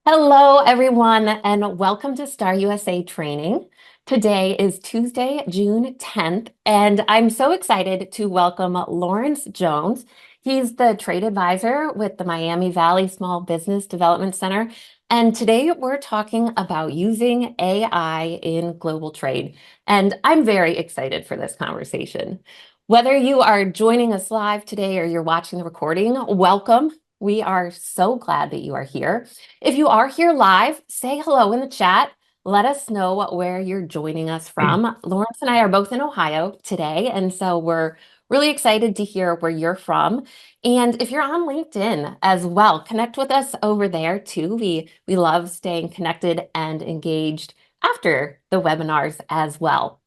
Hello, everyone, and welcome to Star USA Training. Today is Tuesday, June 10th, and I'm so excited to welcome Lawrence Jones. He's the trade advisor with the Miami Valley Small Business Development Center. And today we're talking about using AI in global trade. And I'm very excited for this conversation. Whether you are joining us live today or you're watching the recording, welcome. We are so glad that you are here. If you are here live, say hello in the chat. Let us know where you're joining us from. Lawrence and I are both in Ohio today, and so we're really excited to hear where you're from. And if you're on LinkedIn as well, connect with us over there too. We love staying connected and engaged after the webinars as well.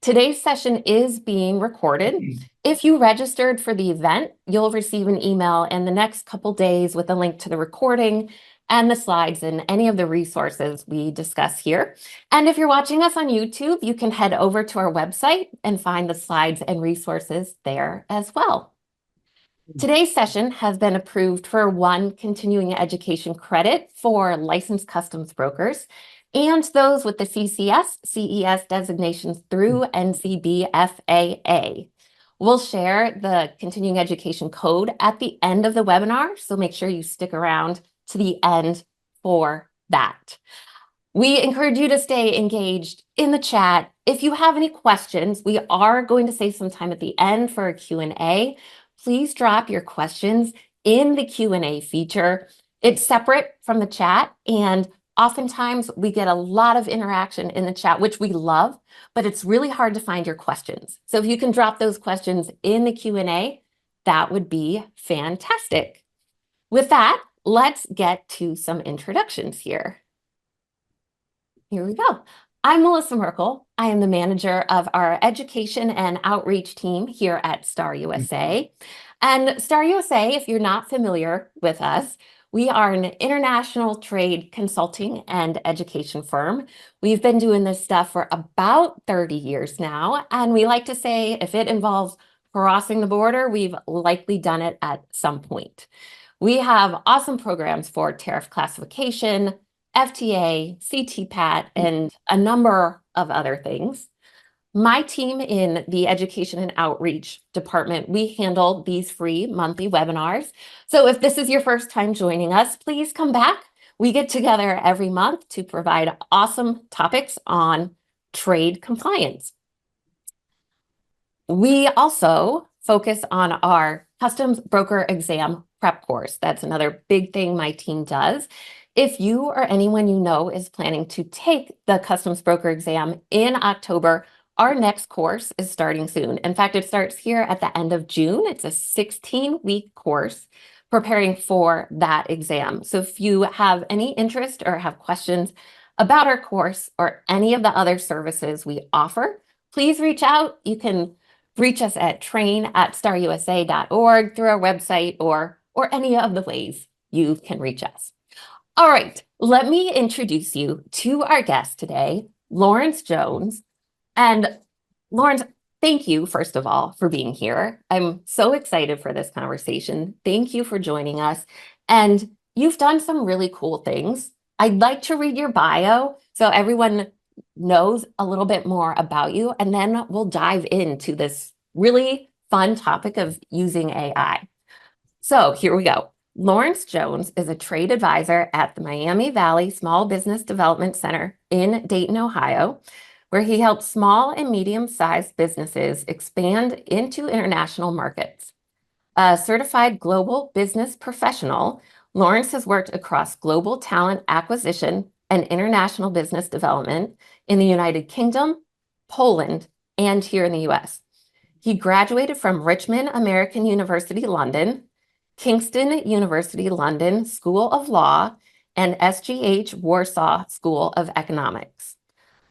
Today's session is being recorded. If you registered for the event, you'll receive an email in the next couple days with a link to the recording and the slides and any of the resources we discuss here. And if you're watching us on YouTube, you can head over to our website and find the slides and resources there as well. Today's session has been approved for 1 continuing education credit for licensed customs brokers and those with the CCS, CES designations through NCBFAA. We'll share the continuing education code at the end of the webinar, so make sure you stick around to the end for that. We encourage you to stay engaged in the chat. If you have any questions, we are going to save some time at the end for a Q&A. Please drop your questions in the Q&A feature. It's separate from the chat, and oftentimes we get a lot of interaction in the chat, which we love, but it's really hard to find your questions. So if you can drop those questions in the Q&A, that would be fantastic. With that, let's get to some introductions here. Here we go. I'm Melissa Merkle. I am the manager of our education and outreach team here at Star USA. And Star USA, if you're not familiar with us, we are an international trade consulting and education firm. We've been doing this stuff for about 30 years now. And we like to say if it involves crossing the border, we've likely done it at some point. We have awesome programs for tariff classification, FTA, CTPAT, and a number of other things. My team in the Education and Outreach department, we handle these free monthly webinars. So if this is your first time joining us, please come back. We get together every month to provide awesome topics on trade compliance. We also focus on our customs broker exam prep course. That's another big thing my team does. If you or anyone you know is planning to take the customs broker exam in October, our next course is starting soon. In fact, it starts here at the end of June. It's a 16-week course preparing for that exam. So if you have any interest or have questions about our course or any of the other services we offer, please reach out. You can reach us at train@starusa.org through our website or any of the ways you can reach us. All right, let me introduce you to our guest today, Lawrence Jones. And Lawrence, thank you, first of all, for being here. I'm so excited for this conversation. Thank you for joining us. And you've done some really cool things. I'd like to read your bio so everyone knows a little bit more about you, and then we'll dive into this really fun topic of using AI. So here we go. Lawrence Jones is a trade advisor at the Miami Valley Small Business Development Center in Dayton, Ohio, where he helps small and medium-sized businesses expand into international markets. A certified global business professional, Lawrence has worked across global talent acquisition and international business development in the United Kingdom, Poland, and here in the US. He graduated from Richmond American University, London, Kingston University, London School of Law, and SGH Warsaw School of Economics.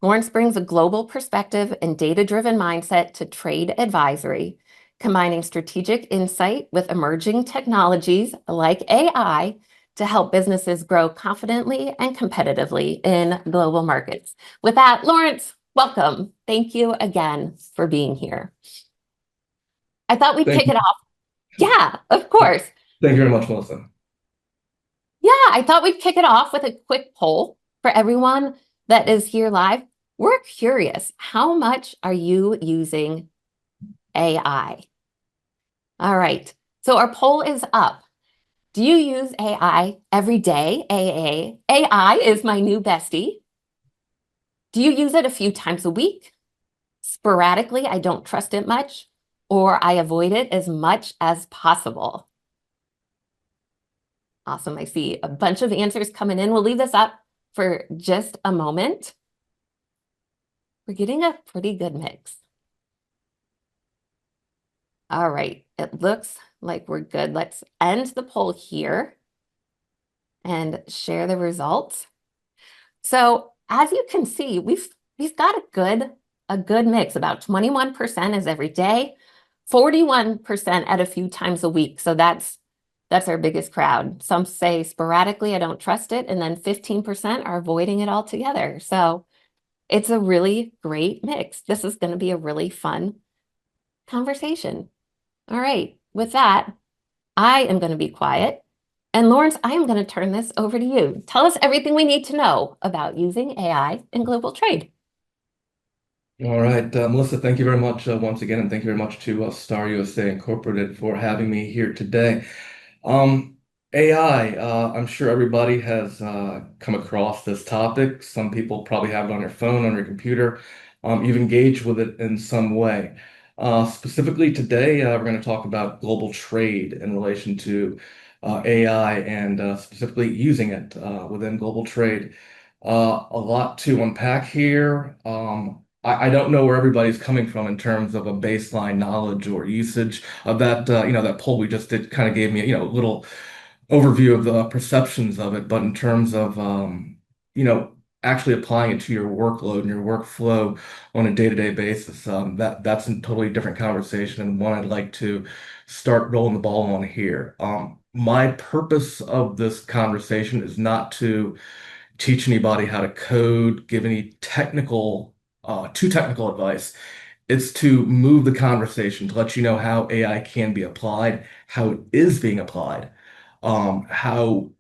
Lawrence brings a global perspective and data-driven mindset to trade advisory, combining strategic insight with emerging technologies like AI to help businesses grow confidently and competitively in global markets. With that, Lawrence, welcome. Thank you again for being here. I thought we'd kick it off. Yeah, of course. Thank you very much, Melissa. Yeah, I thought we'd kick it off with a quick poll for everyone that is here live. We're curious, how much are you using AI? All right, so our poll is up. Do you use AI every day? AI is my new bestie. Do you use it a few times a week? Sporadically, I don't trust it much, or I avoid it as much as possible. Awesome. I see a bunch of answers coming in. We'll leave this up for just a moment. We're getting a pretty good mix. All right. It looks like we're good. Let's end the poll here and share the results. So as you can see, we've got a good mix. About 21% is every day, 41% at a few times a week. So that's our biggest crowd. Some say sporadically, I don't trust it, and then 15% are avoiding it altogether. So it's a really great mix. This is going to be a really fun conversation. All right, with that, I am going to be quiet. And Lawrence, I am going to turn this over to you. Tell us everything we need to know about using AI in global trade. All right, Melissa, thank you very much once again, and thank you very much to Star USA Incorporated for having me here today. Um, AI, I'm sure everybody has come across this topic. Some people probably have it on your phone, on your computer. You've engaged with it in some way. Specifically today, we're going to talk about global trade in relation to AI and specifically using it within global trade. A lot to unpack here. I don't know where everybody's coming from in terms of a baseline knowledge or usage of that. That poll we just did kind of gave me, a little overview of the perceptions of it. But in terms of, you know, actually applying it to your workload and your workflow on a day-to-day basis, that's a totally different conversation and one I'd like to start rolling the ball on here. My purpose of this conversation is not to teach anybody how to code, give any too technical advice. It's to move the conversation, to let you know how AI can be applied, how it is being applied, how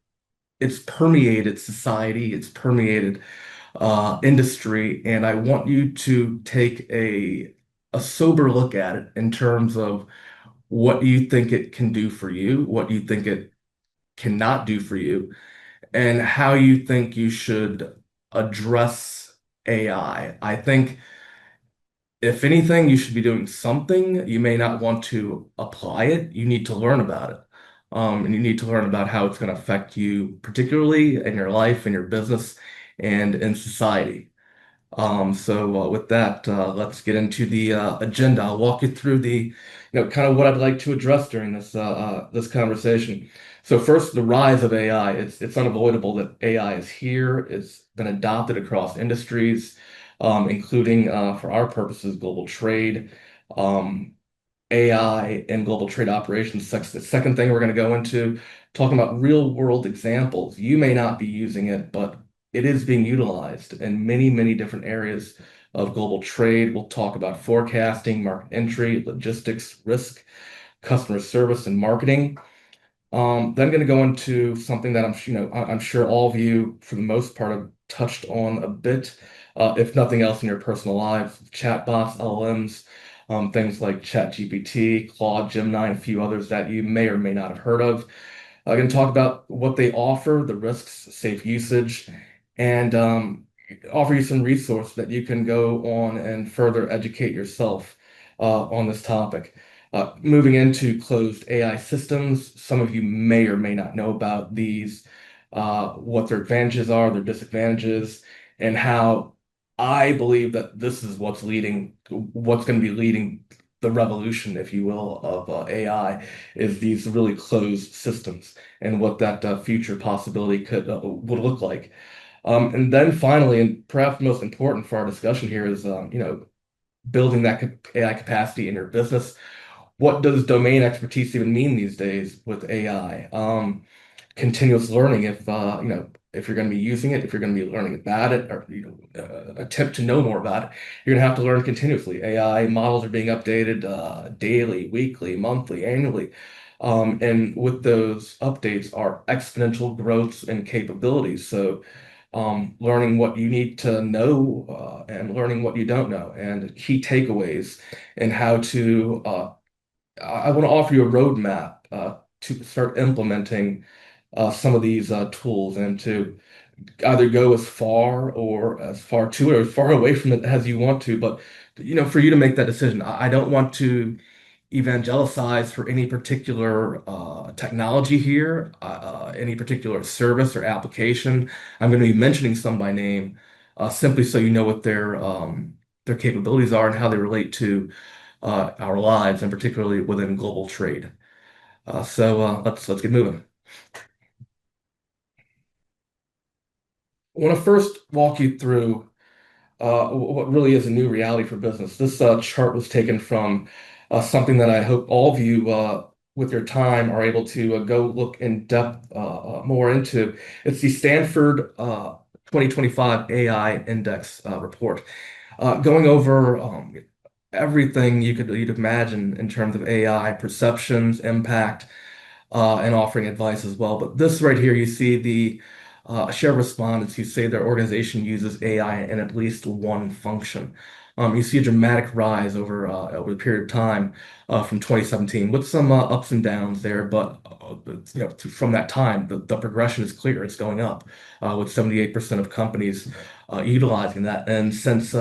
it's permeated society, it's permeated industry, and I want you to take a sober look at it in terms of what you think it can do for you, what you think it cannot do for you, and how you think you should address AI. I think if anything, you should be doing something. You may not want to apply it. You need to learn about it. And you need to learn about how it's going to affect you, particularly in your life, in your business, and in society. So with that, let's get into the agenda. I'll walk you through kind of what I'd like to address during this conversation. So first, the rise of AI. It's unavoidable that AI is here. It's been adopted across industries, including for our purposes, global trade. Um, AI and global trade operations. The second thing we're going to go into, talking about real world examples. You may not be using it, but it is being utilized in many, many different areas of global trade. We'll talk about forecasting, market entry, logistics, risk, customer service, and marketing. Then going to go into something that I'm sure all of you, for the most part, have touched on a bit, if nothing else in your personal lives, chatbots, LLMs, things like ChatGPT, Claude, Gemini, and a few others that you may or may not have heard of. I'm going to talk about what they offer, the risks, safe usage, and offer you some resources that you can go on and further educate yourself on this topic. Moving into closed AI systems, some of you may or may not know about these, what their advantages are, their disadvantages, and how I believe that this is what's going to be leading the revolution, if you will, of AI, is these really closed systems and what that future possibility would look like. And then finally, and perhaps most important for our discussion here is, building that AI capacity in your business. What does domain expertise even mean these days with AI? Continuous learning, if you're going to be using it, if you're going to be learning about it, or attempt to know more about it, you're going to have to learn continuously. AI models are being updated daily, weekly, monthly, annually. And with those updates are exponential growths and capabilities. So learning what you need to know and learning what you don't know, and key takeaways, and how to. I want to offer you a roadmap to start implementing some of these tools and to either go as far or as far to it or as far away from it as you want to. But for you to make that decision, I don't want to evangelize for any particular technology here, any particular service or application. I'm going to be mentioning some by name, simply so you know what their capabilities are and how they relate to our lives, and particularly within global trade. So let's get moving. I want to first walk you through what really is a new reality for business. This chart was taken from something that I hope all of you, with your time, are able to go look in depth more into. It's the Stanford 2025 AI Index report, going over everything you'd imagine in terms of AI perceptions, impact, and offering advice as well. But this right here, you see the share of respondents who say their organization uses AI in at least one function. You see a dramatic rise over the period of time from 2017, with some ups and downs there, but from that time, the progression is clear. It's going up, with 78% of companies utilizing that. And since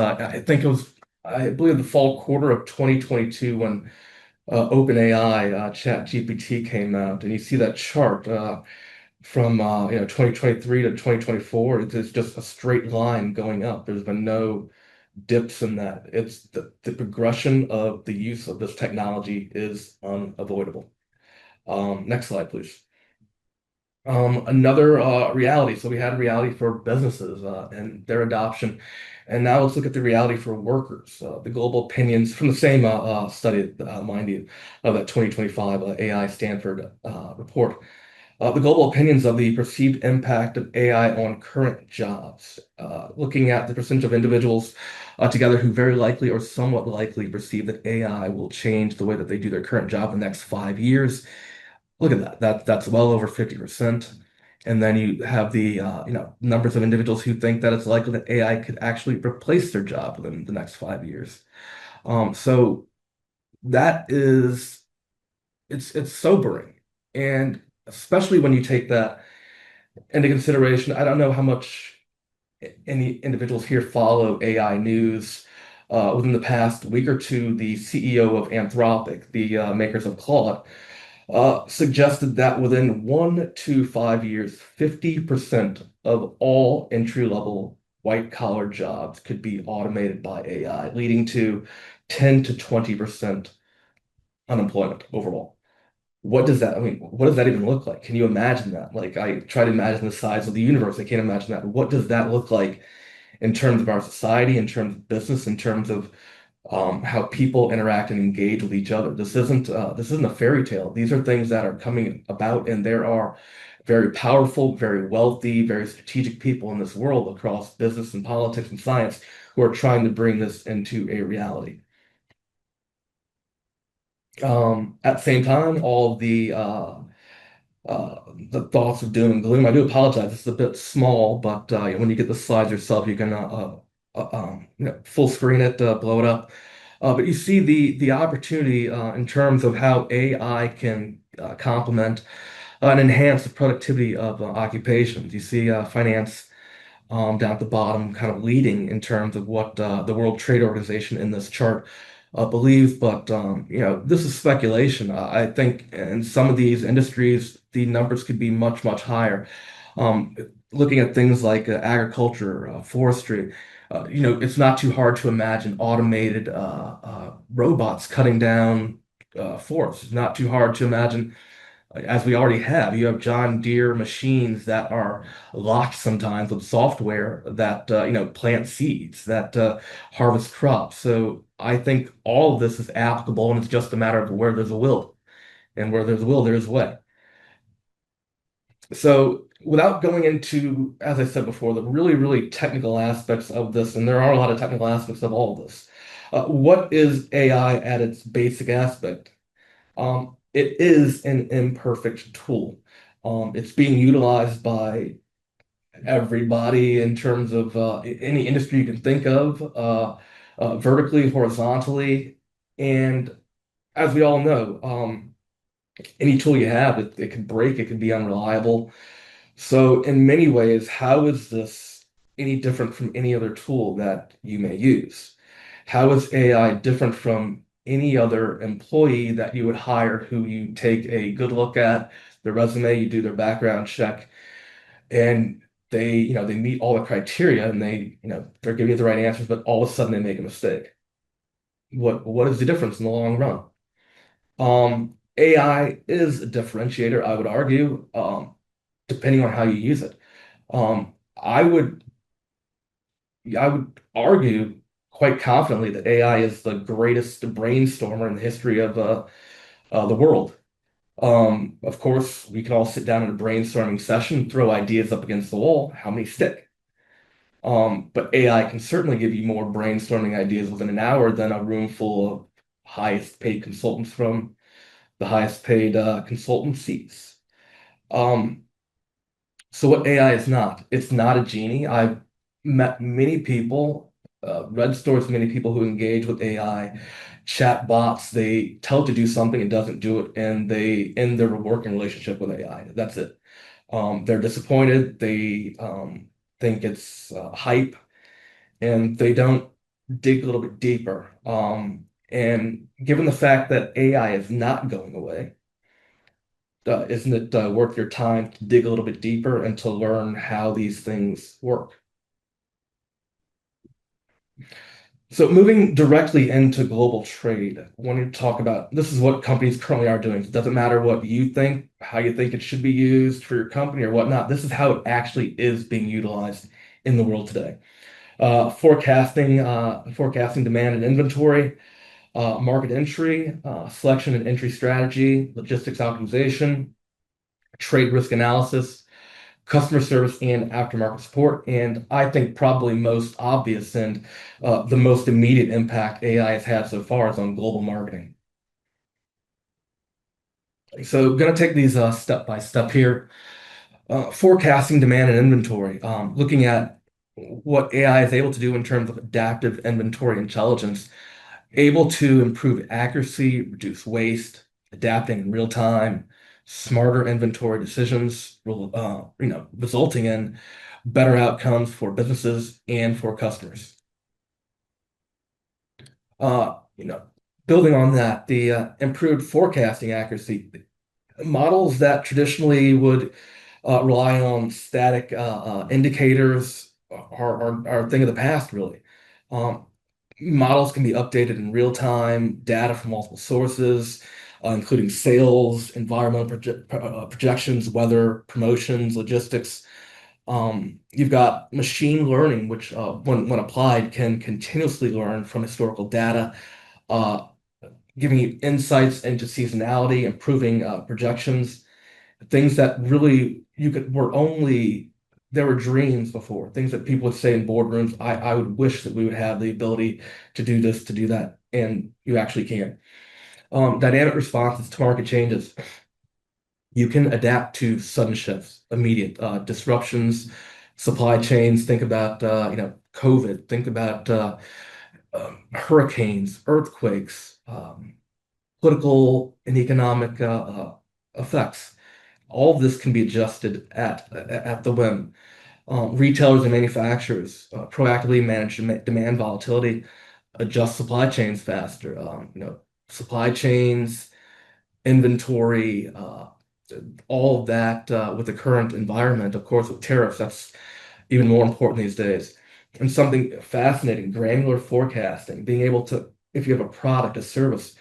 I believe the fall quarter of 2022, when OpenAI ChatGPT came out, and you see that chart from 2023 to 2024. It's just a straight line going up. There's been no dips in that. It's the progression of the use of this technology is unavoidable. Next slide, please. Another reality. So we had reality for businesses and their adoption. And now let's look at the reality for workers. The global opinions from the same study, mind you, of that 2025 AI Stanford report. The global opinions of the perceived impact of AI on current jobs, looking at the percentage of individuals together who very likely or somewhat likely perceive that AI will change the way that they do their current job in the next 5 years. Look at that. That's well over 50%. And then you have the numbers of individuals who think that it's likely that AI could actually replace their job within the next 5 years. So that is it's sobering, and especially when you take that into consideration. I don't know how much any individuals here follow AI news. Within the past week or two, the CEO of Anthropic, the makers of Claude, suggested that within 1 to 5 years, 50% of all entry-level white-collar jobs could be automated by AI, leading to 10 to 20% unemployment overall. What does that even look like? Can you imagine that? Like, I try to imagine the size of the universe. I can't imagine that. What does that look like in terms of our society, in terms of business, in terms of how people interact and engage with each other? This isn't a fairy tale. These are things that are coming about, and there are very powerful, very wealthy, very strategic people in this world across business and politics and science who are trying to bring this into a reality. At the same time, all of the thoughts of doom and gloom. I do apologize. It's a bit small, but when you get the slides yourself, you can full screen it, blow it up. But you see the opportunity in terms of how AI can complement and enhance the productivity of occupations. You see finance down at the bottom, kind of leading in terms of what the World Trade Organization in this chart believes. But this is speculation. I think in some of these industries, the numbers could be much, much higher. Um, Looking at things like agriculture, forestry, it's not too hard to imagine automated robots cutting down forests. It's not too hard to imagine, as we already have. You have John Deere machines that are locked sometimes with software that plant seeds, that harvest crops. So I think all of this is applicable, and it's just a matter of where there's a will, and where there's a will, there's a way. So without going into, as I said before, the really, really technical aspects of this, and there are a lot of technical aspects of all of this. What is AI at its basic aspect? it is an imperfect tool. It's being utilized by everybody in terms of any industry you can think of, vertically, horizontally. And as we all know, any tool you have, it can break, it can be unreliable. So, in many ways, how is this any different from any other tool that you may use? How is AI different from any other employee that you would hire who you take a good look at their resume, you do their background check, and they meet all the criteria and they're giving you the right answers, but all of a sudden they make a mistake. What is the difference in the long run? AI is a differentiator, I would argue, depending on how you use it. I would argue quite confidently that AI is the greatest brainstormer in the history of the world. Of course, we can all sit down in a brainstorming session, throw ideas up against the wall. How many stick? But AI can certainly give you more brainstorming ideas within an hour than a room full of highest paid consultants from the highest paid consultancies. Um, so what AI is not, it's not a genie. I've met many people, read stories of many people who engage with AI, chatbots. They tell it to do something, it doesn't do it, and they end their working relationship with AI. That's it. They're disappointed. They think it's hype, and they don't dig a little bit deeper. And given the fact that AI is not going away, isn't it worth your time to dig a little bit deeper and to learn how these things work? So moving directly into global trade, I want to talk about this is what companies currently are doing. It doesn't matter what you think, how you think it should be used for your company or whatnot. This is how it actually is being utilized in the world today. Forecasting demand and inventory, market entry, selection and entry strategy, logistics optimization, trade risk analysis, customer service, and aftermarket support. And I think probably most obvious and the most immediate impact AI has had so far is on global marketing. So, going to take these step by step here. Forecasting demand and inventory, looking at what AI is able to do in terms of adaptive inventory intelligence, able to improve accuracy, reduce waste, adapting in real time, smarter inventory decisions, resulting in better outcomes for businesses and for customers. Uh, you know, Building on that, the improved forecasting accuracy, models that traditionally would rely on static indicators are a thing of the past, really. Um, Models can be updated in real time, data from multiple sources, including sales, environmental projections, weather, promotions, logistics. You've got machine learning, which, when applied, can continuously learn from historical data, uh, giving you insights into seasonality, improving projections, things that really you could were only there were dreams before, things that people would say in boardrooms. I would wish that we would have the ability to do this, to do that, and you actually can. Dynamic responses to market changes. You can adapt to sudden shifts, immediate disruptions, supply chains. Think about COVID. Think about hurricanes, earthquakes, political and economic effects. All of this can be adjusted at the whim. Retailers and manufacturers proactively manage demand volatility, adjust supply chains faster. Supply chains, inventory, all of that with the current environment. Of course, with tariffs, that's even more important these days. And something fascinating, granular forecasting, being able to, if you have a product, a service,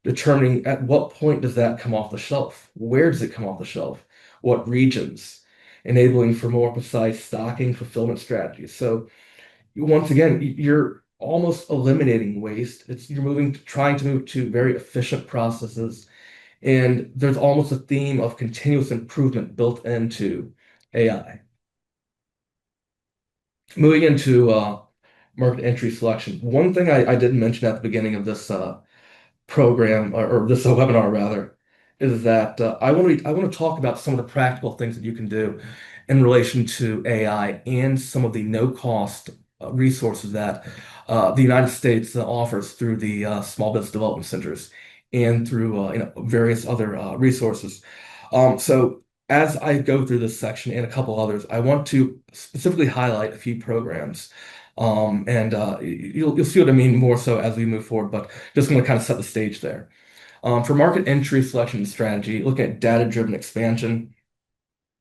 determining at what point does that come off the shelf? Where does it come off the shelf? What regions? Enabling for more precise stocking fulfillment strategies. So once again, you're almost eliminating waste. You're trying to move to very efficient processes, and there's almost a theme of continuous improvement built into AI. Moving into market entry selection. One thing I didn't mention at the beginning of this program or this webinar rather is that I want to talk about some of the practical things that you can do in relation to AI and some of the no-cost resources that the United States offers through the small business development centers and through various other resources. So as I go through this section and a couple others, I want to specifically highlight a few programs. And you'll see what I mean more so as we move forward, but just want to kind of set the stage there. For market entry, selection, and strategy, look at data-driven expansion.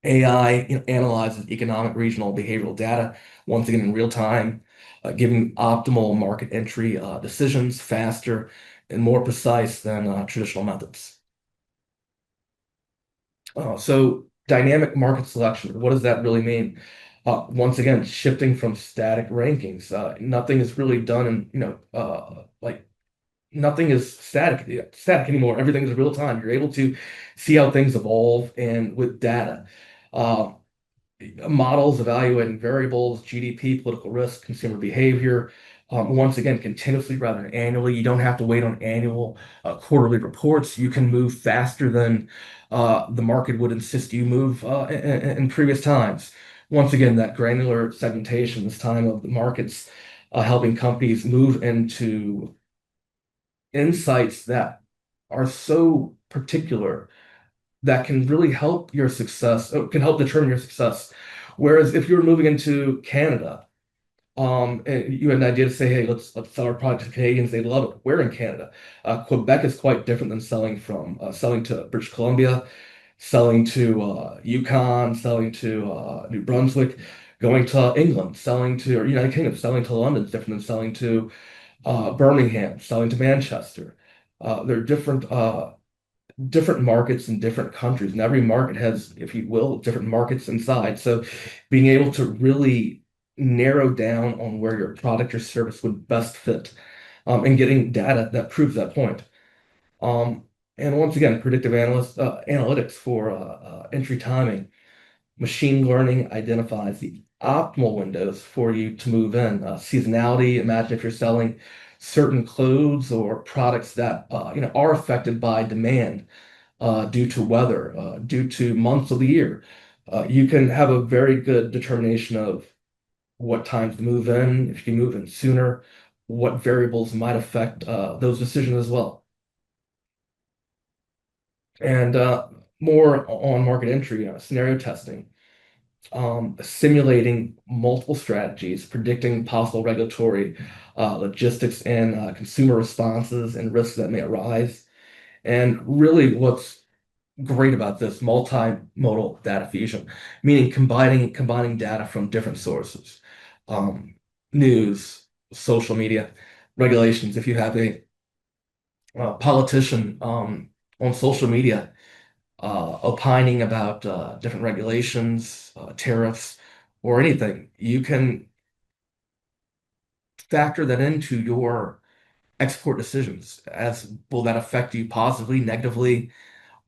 AI, analyzes economic, regional, behavioral data, once again in real time, giving optimal market entry decisions faster and more precise than traditional methods. So dynamic market selection, what does that really mean? Once again, shifting from static rankings. Nothing is really done in, like nothing is static anymore. Everything is real time. You're able to see how things evolve and with data. Uh, Models evaluating variables, GDP, political risk, consumer behavior. Once again, continuously rather than annually. You don't have to wait on annual, quarterly reports. You can move faster than the market would insist you move in previous times. Once again, that granular segmentation, this time of the markets, helping companies move into insights that are so particular that can really help your success, can help determine your success. Whereas if you're moving into Canada, and you had an idea to say, hey, let's sell our product to Canadians, they love it. We're in Canada. Quebec is quite different than selling to British Columbia, selling to Yukon, selling to New Brunswick, going to England, selling to or United Kingdom, selling to London is different than selling to Birmingham, selling to Manchester. There are different markets in different countries, and every market has, if you will, different markets inside. So being able to really narrow down on where your product or service would best fit, and getting data that proves that point. Um, and once again, analytics for entry timing. Machine learning identifies the optimal windows for you to move in. Seasonality, imagine if you're selling certain clothes or products that are affected by demand due to weather, due to months of the year. You can have a very good determination of what times to move in, if you can move in sooner, what variables might affect those decisions as well. And more on market entry, scenario testing, simulating multiple strategies, predicting possible regulatory, logistics, and consumer responses and risks that may arise. And really, what's great about this multimodal data fusion, meaning combining data from different sources, um, news, social media, regulations. If you have a politician on social media opining about different regulations, tariffs, or anything, you can factor that into your export decisions. As will that affect you positively, negatively?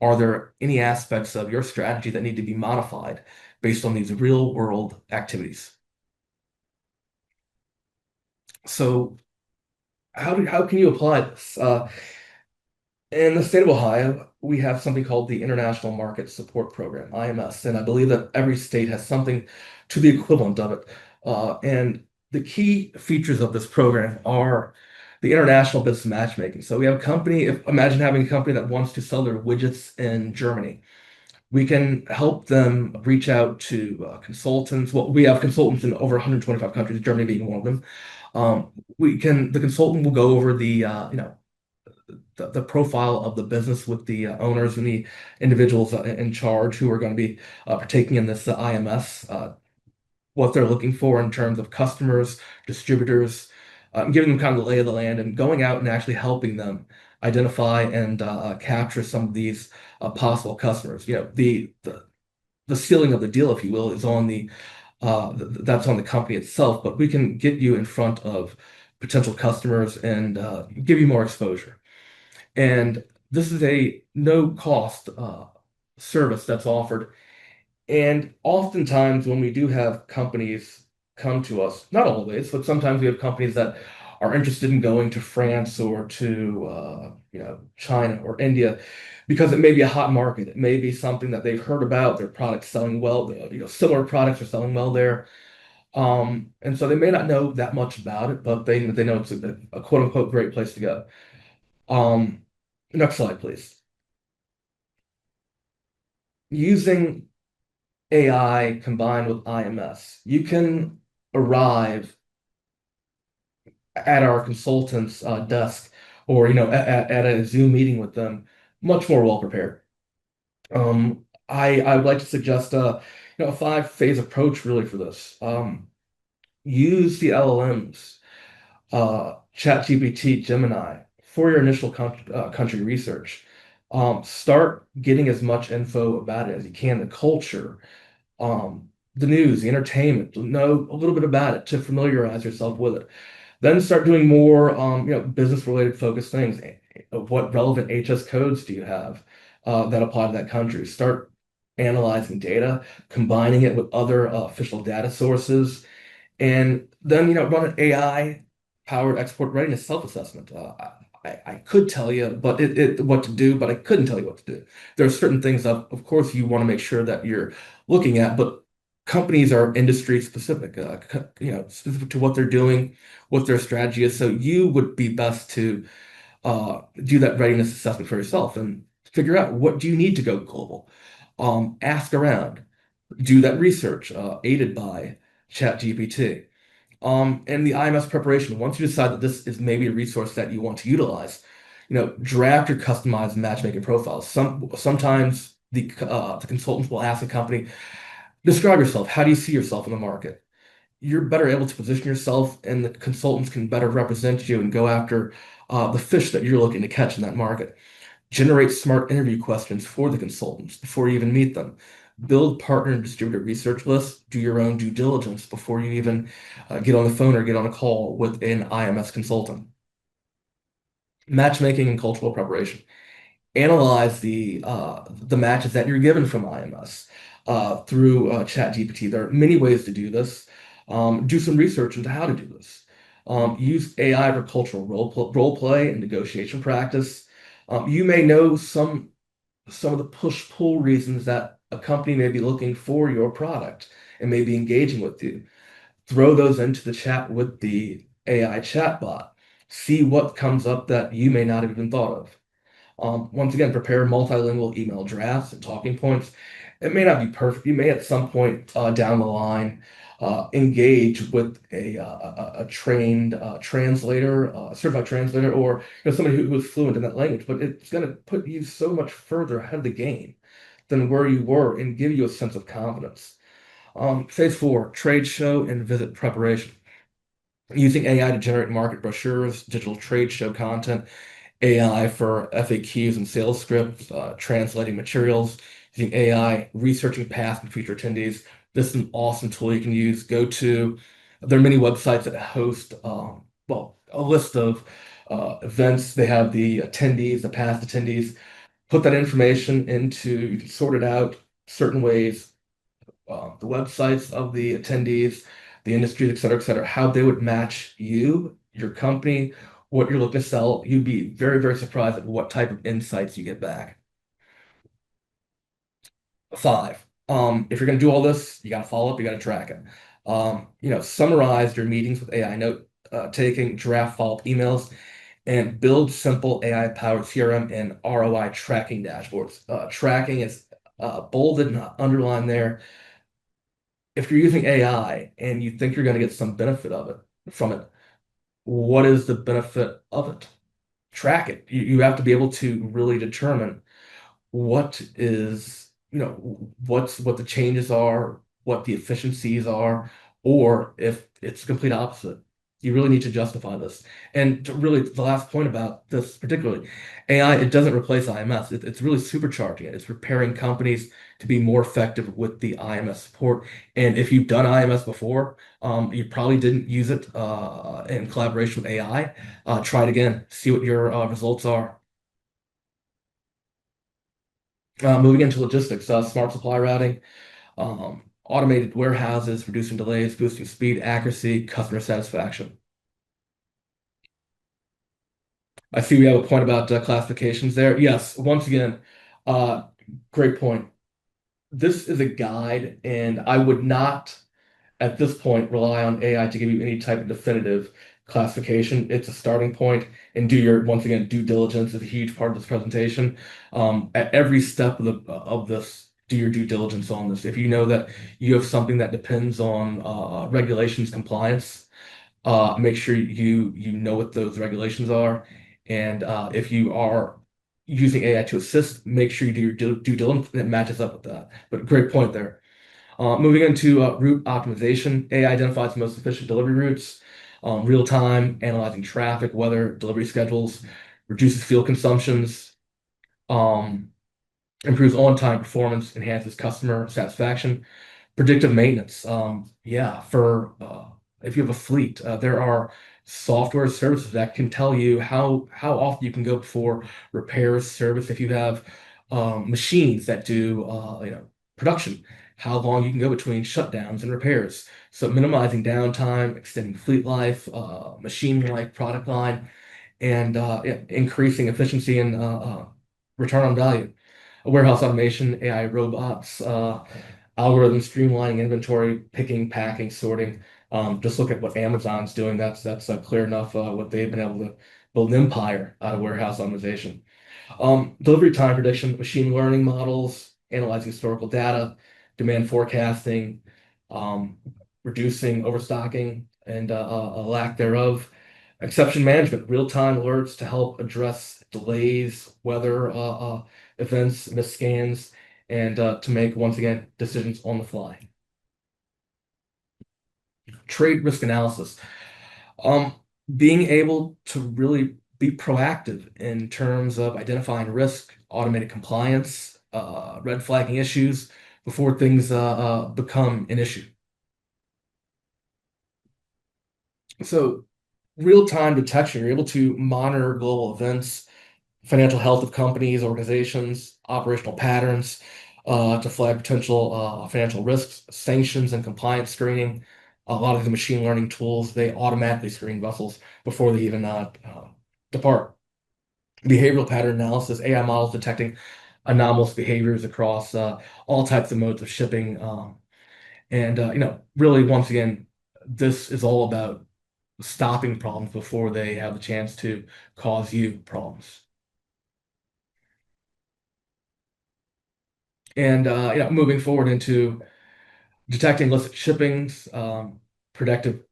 Are there any aspects of your strategy that need to be modified based on these real world activities? So how can you apply this? In the state of Ohio, we have something called the International Market Support Program, IMS, and I believe that every state has something to the equivalent of it. And the key features of this program are the international business matchmaking. So we have a company, imagine having a company that wants to sell their widgets in Germany. We can help them reach out to consultants. Well, we have consultants in over 125 countries, Germany being one of them. The consultant will go over the profile of the business with the owners and the individuals in charge who are going to be partaking in this IMS, what they're looking for in terms of customers, distributors, giving them kind of the lay of the land and going out and actually helping them identify and capture some of these possible customers. The ceiling of the deal, if you will, is on that's on the company itself, but we can get you in front of potential customers and give you more exposure. And this is a no cost service that's offered. And oftentimes, when we do have companies come to us, not always, but sometimes we have companies that are interested in going to France or to China or India. because it may be a hot market. It may be something that they've heard about, their products selling well, similar products are selling well there. And so they may not know that much about it, but they know it's a quote unquote great place to go. Um, Next slide, please. Using AI combined with IMS, you can arrive at our consultant's desk or at a Zoom meeting with them much more well prepared. I would like to suggest a five-phase approach really for this. Use the LLMs, ChatGPT, Gemini for your initial country research. Start getting as much info about it as you can, the culture, the news, the entertainment, know a little bit about it to familiarize yourself with it. Then start doing more, business related focused things. What relevant HS codes do you have that apply to that country? Start analyzing data, combining it with other official data sources, and then run an AI powered export readiness self-assessment. I could tell you, but what to do, but I couldn't tell you what to do. There are certain things that, of course, you want to make sure that you're looking at, but companies are industry specific, specific to what they're doing, what their strategy is. So you would be best to do that readiness assessment for yourself and figure out what do you need to go global. Ask around, do that research, aided by ChatGPT. And the IMS preparation, once you decide that this is maybe a resource that you want to utilize, draft your customized matchmaking profiles. Sometimes the consultants will ask a company, describe yourself. How do you see yourself in the market? You're better able to position yourself, and the consultants can better represent you and go after the fish that you're looking to catch in that market. Generate smart interview questions for the consultants before you even meet them. Build partner and distributor research lists. Do your own due diligence before you even get on the phone or get on a call with an IMS consultant. Matchmaking and cultural preparation. Analyze the matches that you're given from IMS through ChatGPT. There are many ways to do this. Do some research into how to do this. Use AI for cultural role play and negotiation practice. You may know some of the push-pull reasons that a company may be looking for your product and may be engaging with you. Throw those into the chat with the AI chatbot. See what comes up that you may not have even thought of. Once again, prepare multilingual email drafts and talking points. It may not be perfect. You may at some point down the line engage with a trained translator, a certified translator, or somebody who is fluent in that language. But it's going to put you so much further ahead of the game than where you were and give you a sense of confidence. Phase four, trade show and visit preparation. Using AI to generate market brochures, digital trade show content, AI for FAQs and sales scripts, translating materials, using AI, researching past and future attendees. This is an awesome tool you can use. There are many websites that host, a list of events. They have the attendees, the past attendees. Put that information you can sort it out certain ways, the websites of the attendees, the industries, et cetera, how they would match you, your company, what you're looking to sell. You'd be very, very surprised at what type of insights you get back. Five, if you're going to do all this, you got to follow up, you got to track it. Summarize your meetings with AI note taking, draft follow-up emails, and build simple AI-powered CRM and ROI tracking dashboards. Tracking is bolded and underlined there. If you're using AI and you think you're going to get some benefit from it, what is the benefit of it? Track it. You have to be able to really determine what is, what the changes are, what the efficiencies are, or if it's the complete opposite. You really need to justify this. And really, the last point about this particularly, AI, it doesn't replace IMS. It's really supercharging it. It's preparing companies to be more effective with the IMS support. And if you've done IMS before, you probably didn't use it in collaboration with AI. Try it again, see what your results are. Moving into logistics, smart supply routing, automated warehouses, reducing delays, boosting speed, accuracy, customer satisfaction. I see we have a point about classifications there. Yes, once again, Uh, Great point. This is a guide, and I would not at this point rely on AI to give you any type of definitive classification. It's a starting point, and do your, once again, due diligence is a huge part of this presentation. At every step of this, do your due diligence on this. If you know that you have something that depends on regulations compliance, make sure you know what those regulations are. And if you are using AI to assist, make sure you do your due diligence that matches up with that. But great point there. Moving into route optimization, AI identifies the most efficient delivery routes, real time, analyzing traffic, weather, delivery schedules, reduces fuel consumptions, um, improves on-time performance, enhances customer satisfaction. Predictive maintenance. Yeah, for if you have a fleet, there are software services that can tell you how often you can go for repairs, service. If you have machines that do production, how long you can go between shutdowns and repairs. So minimizing downtime, extending fleet life, machine life, product line, and yeah, increasing efficiency and return on value. Warehouse automation, AI robots, algorithms streamlining inventory, picking, packing, sorting. Just look at what Amazon's doing. That's clear enough what they've been able to build an empire out of warehouse automation. Delivery time prediction, machine learning models, analyzing historical data, demand forecasting, um, reducing overstocking and a lack thereof. Exception management, real-time alerts to help address delays, weather events, missed scans, and to make, once again, decisions on the fly. Trade risk analysis. Um, Being able to really be proactive in terms of identifying risk, automated compliance, red flagging issues before things become an issue. So, real-time detection, you're able to monitor global events, financial health of companies, organizations, operational patterns, to flag potential financial risks, sanctions, and compliance screening. A lot of the machine learning tools, they automatically screen vessels before they even depart. Behavioral pattern analysis, AI models detecting anomalous behaviors across all types of modes of shipping. And really, once again, this is all about stopping problems before they have the chance to cause you problems. And moving forward into detecting illicit shippings, predictive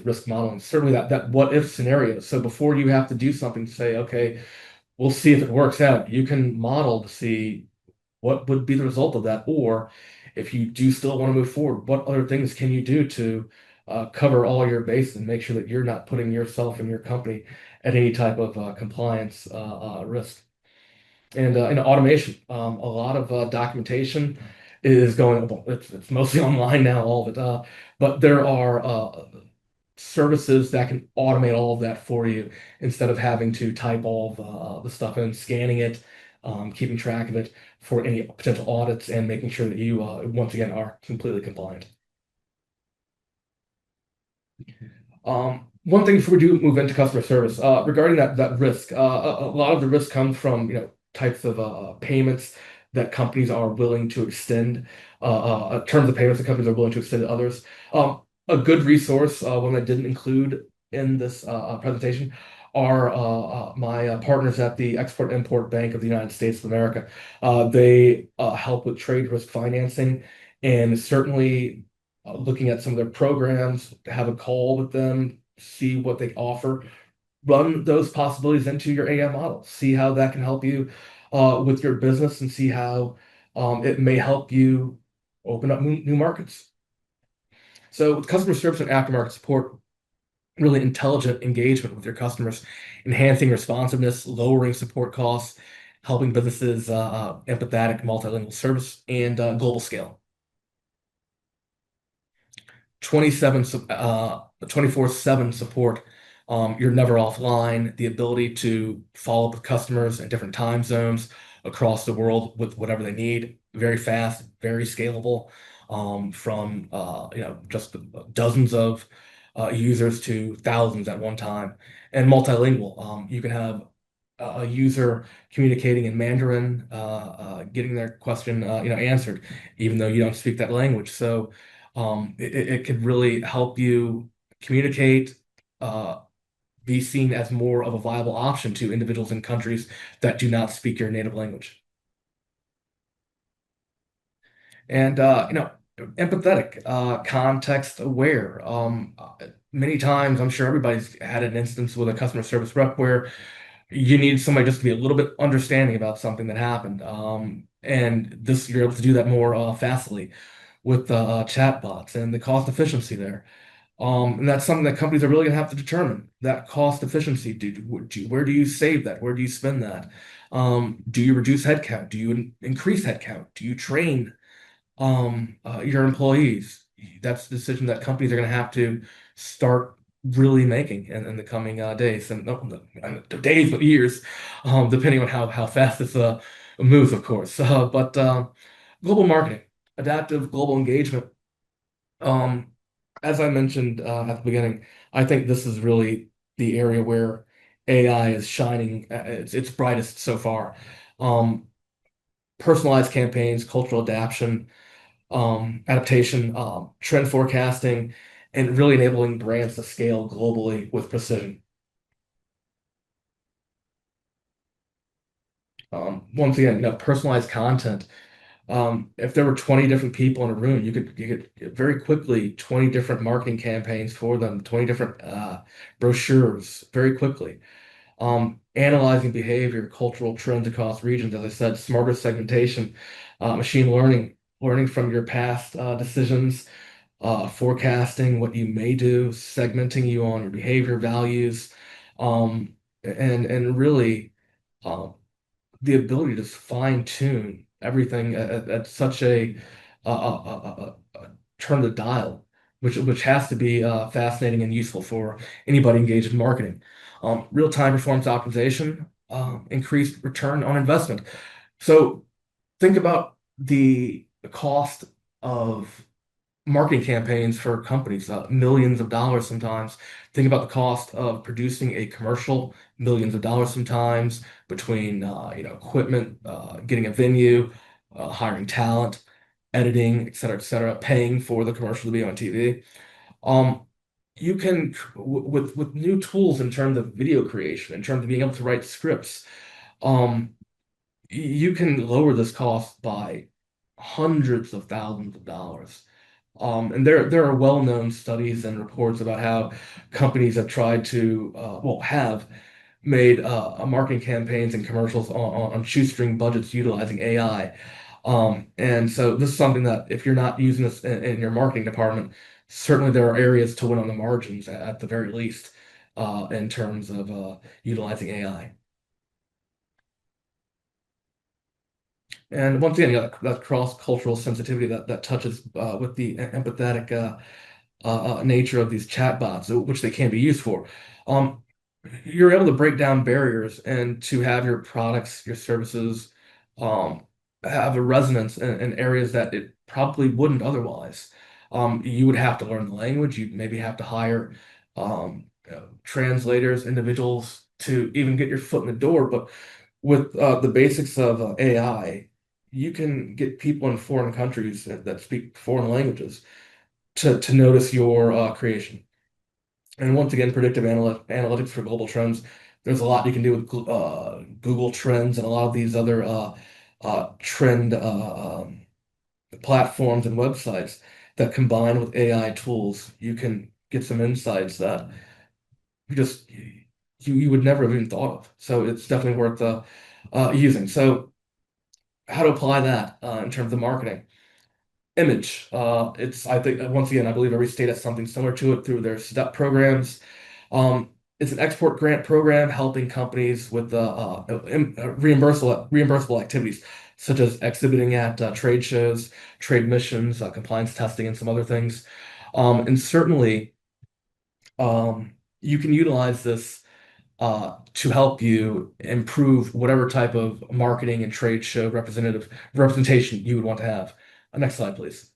risk modeling, certainly that what if scenario. So before you have to do something to say, okay, we'll see if it works out, you can model to see what would be the result of that, or if you do still want to move forward, what other things can you do to cover all your bases and make sure that you're not putting yourself and your company at any type of compliance risk. And automation, a lot of documentation is going, well, it's mostly online now, all of it. But there are services that can automate all of that for you instead of having to type all of the stuff in, scanning it, keeping track of it for any potential audits, and making sure that you, once again, are completely compliant. One thing before we do move into customer service, regarding that risk, a lot of the risk comes from types of payments that companies are willing to extend, terms of payments that companies are willing to extend to others. A good resource, one that didn't include in this presentation, are my partners at the Export Import Bank of the United States of America. They help with trade risk financing, and certainly looking at some of their programs, have a call with them, see what they offer, run those possibilities into your AI model, see how that can help you with your business, and see how it may help you open up new markets. So with customer service and aftermarket support, really intelligent engagement with your customers, enhancing responsiveness, lowering support costs, helping businesses empathetic multilingual service, and global scale. 24/7 support. You're never offline. The ability to follow up with customers in different time zones across the world with whatever they need. Very fast, very scalable. From just dozens of users to thousands at one time, and multilingual. You can have a user communicating in Mandarin, getting their question answered, even though you don't speak that language. So it could really help you communicate, uh, be seen as more of a viable option to individuals in countries that do not speak your native language. And empathetic, context aware. Many times, I'm sure everybody's had an instance with a customer service rep where you need somebody just to be a little bit understanding about something that happened. And this you're able to do that more fastly with chatbots and the cost efficiency there. And that's something that companies are really going to have to determine that cost efficiency. Where do you save that? Where do you spend that? Do you reduce headcount? Do you increase headcount? Do you train your employees? That's the decision that companies are going to have to start really making in the coming days and no, days, but years, depending on how fast this moves, of course. But global marketing, adaptive global engagement. Um, as I mentioned at the beginning, I think this is really the area where AI is shining at its brightest so far. Um, Personalized campaigns, cultural adaptation, trend forecasting, and really enabling brands to scale globally with precision. Once again, personalized content. If there were 20 different people in a room, you could very quickly 20 different marketing campaigns for them, 20 different brochures very quickly. Analyzing behavior, cultural trends across regions, as I said, smarter segmentation, machine learning, learning from your past decisions, forecasting what you may do, segmenting you on your behavior values, and really um, the ability to fine tune everything at such a turn the dial, which has to be fascinating and useful for anybody engaged in marketing. Real-time performance optimization, increased return on investment. So think about the cost of marketing campaigns for companies, millions of dollars sometimes. Think about the cost of producing a commercial, millions of dollars sometimes between equipment, getting a venue, hiring talent, editing, et cetera, paying for the commercial to be on TV. Um, you can with new tools in terms of video creation, in terms of being able to write scripts, um, you can lower this cost by hundreds of thousands of dollars. And there are well-known studies and reports about how companies have tried to, have made marketing campaigns and commercials on shoestring budgets utilizing AI. And so this is something that if you're not using this in your marketing department, certainly there are areas to win on the margins at the very least in terms of utilizing AI. And once again, that cross-cultural sensitivity that touches with the empathetic nature of these chatbots, which they can be used for. Um, you're able to break down barriers and to have your products, your services, um, have a resonance in areas that it probably wouldn't otherwise. You would have to learn the language. You'd maybe have to hire translators, individuals to even get your foot in the door. But with the basics of AI, you can get people in foreign countries that speak foreign languages to notice your creation. And once again, predictive analytics for global trends. There's a lot you can do with Google Trends and a lot of these other trend platforms and websites that combine with AI tools. You can get some insights that you just you would never have even thought of. So it's definitely worth using. So how to apply that in terms of marketing? Image. I think, once again, I believe every state has something similar to it through their STEP programs. It's an export grant program helping companies with reimbursable activities, such as exhibiting at trade shows, trade missions, compliance testing, and some other things. And certainly, you can utilize this to help you improve whatever type of marketing and trade show representation you would want to have. Next slide, please.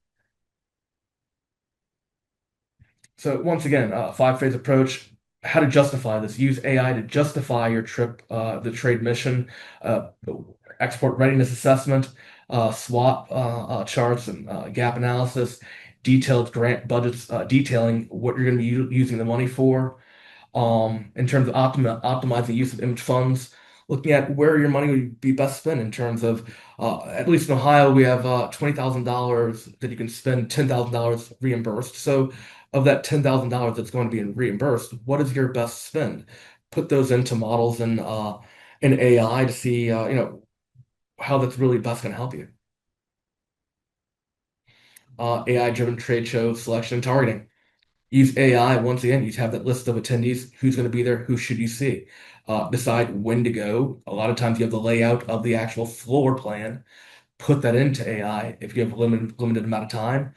So once again, five-phase approach, how to justify this. Use AI to justify your trip, the trade mission, uh, export readiness assessment, SWOT charts and gap analysis, detailed grant budgets detailing what you're going to be using the money for. In terms of optimizing use of image funds, looking at where your money would be best spent in terms of, at least in Ohio, we have $20,000 that you can spend, $10,000 reimbursed. So of that $10,000 that's going to be reimbursed, what is your best spend? Put those into models and in AI to see how that's really best going to help you. AI-driven trade show selection and targeting. Use AI once again. You have that list of attendees. Who's going to be there? Who should you see? Decide when to go. A lot of times you have the layout of the actual floor plan. Put that into AI. If you have a limited amount of time,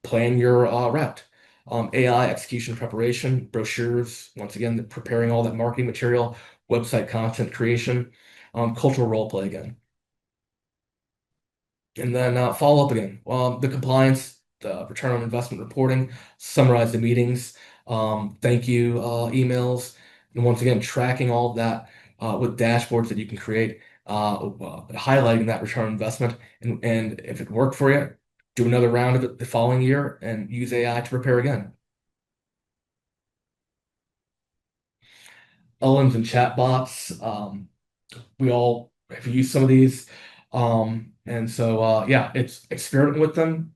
plan your route. AI execution preparation, brochures. Once again, preparing all that marketing material, website content creation, cultural role play again. And then follow up again. The compliance, the return on investment reporting, summarize the meetings, thank you emails, and once again, tracking all of that with dashboards that you can create, highlighting that return on investment. And if it worked for you, do another round of it the following year and use AI to prepare again. LLMs and chatbots. We all have used some of these. And so, yeah, it's experiment with them.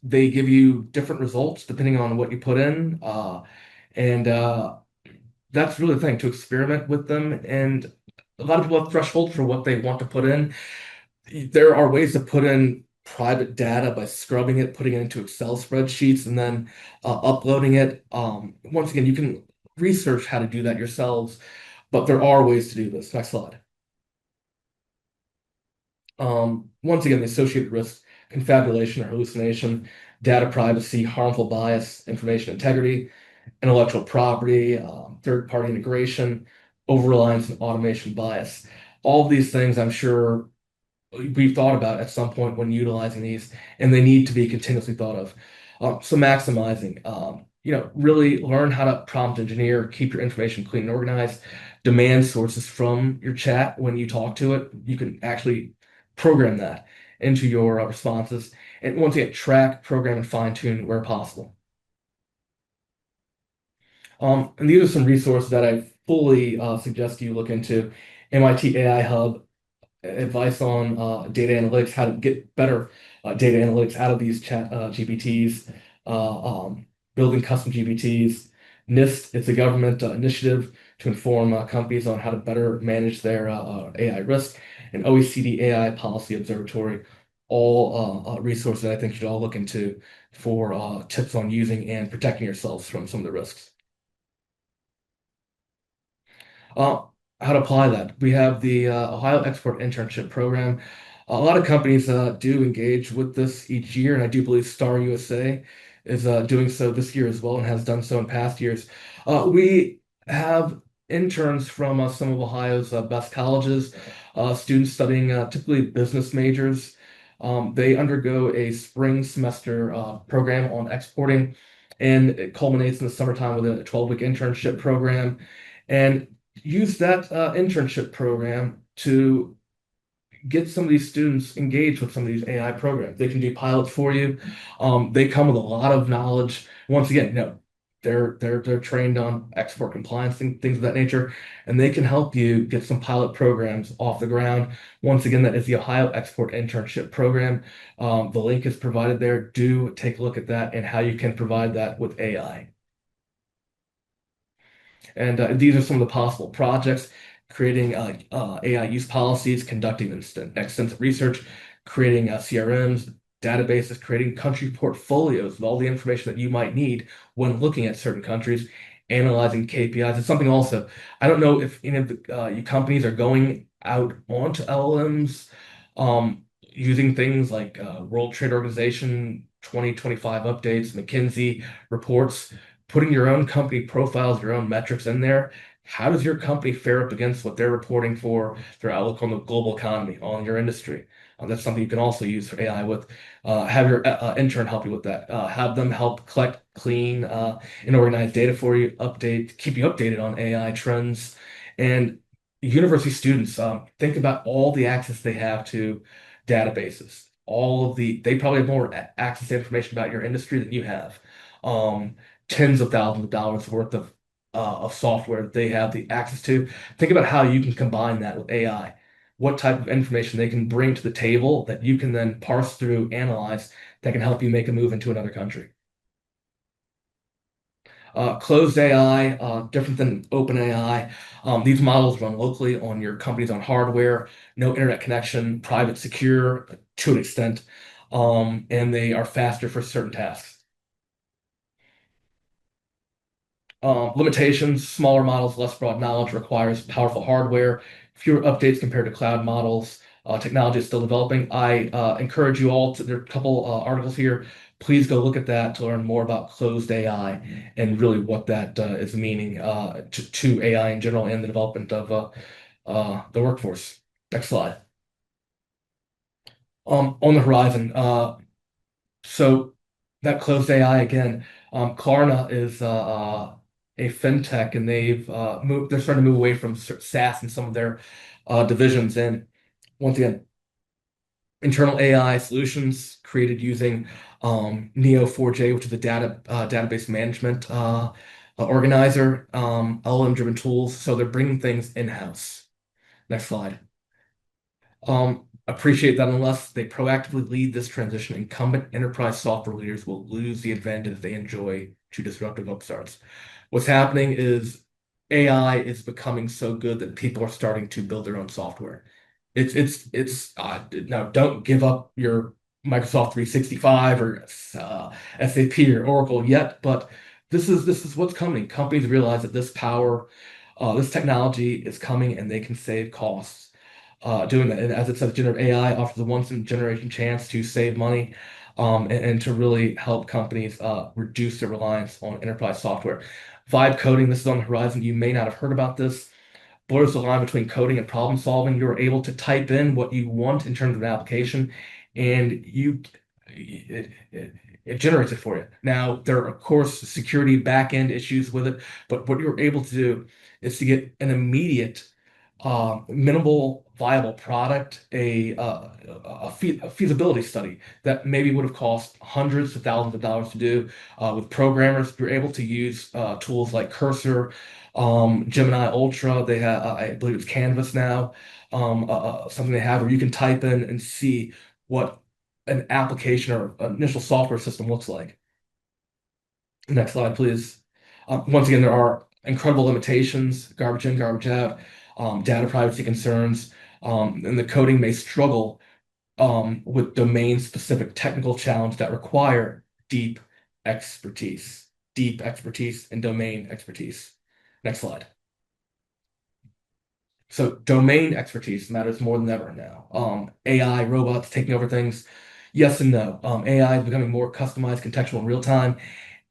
They give you different results depending on what you put in. And That's really the thing, to experiment with them. And a lot of people have thresholds for what they want to put in. There are ways to put in private data by scrubbing it, putting it into Excel spreadsheets, and then uploading it. Once again, you can research how to do that yourselves, but there are ways to do this. Next slide. Once again, the associated risks, confabulation or hallucination, data privacy, harmful bias, information integrity, intellectual property, third-party integration, over-reliance and automation bias. All of these things I'm sure we've thought about at some point when utilizing these, and they need to be continuously thought of. So maximizing, really learn how to prompt engineer, keep your information clean and organized, demand sources from your chat when you talk to it. You can actually program that into your responses. And once again, track, program, and fine tune where possible. And these are some resources that I fully suggest you look into. MIT AI Hub, advice on data analytics, how to get better data analytics out of these chat GPTs, building custom GPTs. NIST, it's a government initiative to inform companies on how to better manage their AI risk. And OECD AI Policy Observatory, all resources that I think you should all look into for tips on using and protecting yourselves from some of the risks. Uh, how to apply that. We have the Ohio Export Internship Program. A lot of companies do engage with this each year, and I do believe Star USA is doing so this year as well and has done so in past years. We have interns from some of Ohio's best colleges, students studying typically business majors. They undergo a spring semester program on exporting, and it culminates in the summertime with a 12-week internship program. And use that internship program to get some of these students engaged with some of these AI programs. They can do pilots for you. They come with a lot of knowledge. Once again, they're trained on export compliance, things of that nature, and they can help you get some pilot programs off the ground. Once again, that is the Ohio Export Internship Program. The link is provided there. Do take a look at that and how you can provide that with AI. And these are some of the possible projects: creating AI use policies, conducting extensive research, creating CRMs, databases, creating country portfolios with all the information that you might need when looking at certain countries, analyzing KPIs. It's something also, I don't know if any of the you companies are going out onto LLMs, using things like World Trade Organization 2025 updates, McKinsey reports, putting your own company profiles, your own metrics in there. How does your company fare up against what they're reporting for their outlook on the global economy, on your industry? That's something you can also use for AI with. Have your intern help you with that. Have them help collect, clean, and organize data for you, keep you updated on AI trends. And university students, think about all the access they have to databases. They probably have more access to information about your industry than you have. Um, Tens of thousands of dollars worth of software that they have the access to. Think about how you can combine that with AI. What type of information they can bring to the table that you can then parse through, analyze, that can help you make a move into another country. Closed AI, different than open AI. These models run locally on your company's own hardware, no internet connection, private, secure to an extent, and they are faster for certain tasks. Limitations, smaller models, less broad knowledge, requires powerful hardware, fewer updates compared to cloud models. Technology is still developing. I encourage you all there are a couple articles here. Please go look at that to learn more about closed AI and really what that is meaning to AI in general and the development of the workforce. Next slide. On the horizon, so that closed AI again, Klarna is a fintech, and they're starting to move away from SaaS and some of their divisions. And once again, internal AI solutions created using Neo4j, which is a database management organizer, LLM-driven tools. So they're bringing things in-house. Next slide. Appreciate that unless they proactively lead this transition, incumbent enterprise software leaders will lose the advantage they enjoy to disruptive upstarts. What's happening is AI is becoming so good that people are starting to build their own software. It's now don't give up your Microsoft 365 or SAP or Oracle yet, but this is what's coming. Companies realize that this technology is coming and they can save costs doing that. And as it says, generative AI offers a once in a generation chance to save money and to really help companies reduce their reliance on enterprise software. Vibe coding, this is on the horizon. You may not have heard about this. Blurs the line between coding and problem solving. You're able to type in what you want in terms of an application, and it generates it for you. Now, there are, of course, security back-end issues with it, but what you're able to do is to get an immediate minimal viable product, a feasibility study that maybe would have cost hundreds of thousands of dollars to do. With programmers, you're able to use tools like Cursor, Gemini Ultra. They have, I believe it's Canvas now, something they have where you can type in and see what an application or initial software system looks like. Next slide, please. Once again, there are incredible limitations, garbage in, garbage out, data privacy concerns, and the coding may struggle with domain-specific technical challenge that require deep expertise and domain expertise. Next slide. So domain expertise matters more than ever now. AI, robots taking over things. Yes and no. AI is becoming more customized, contextual, in real time.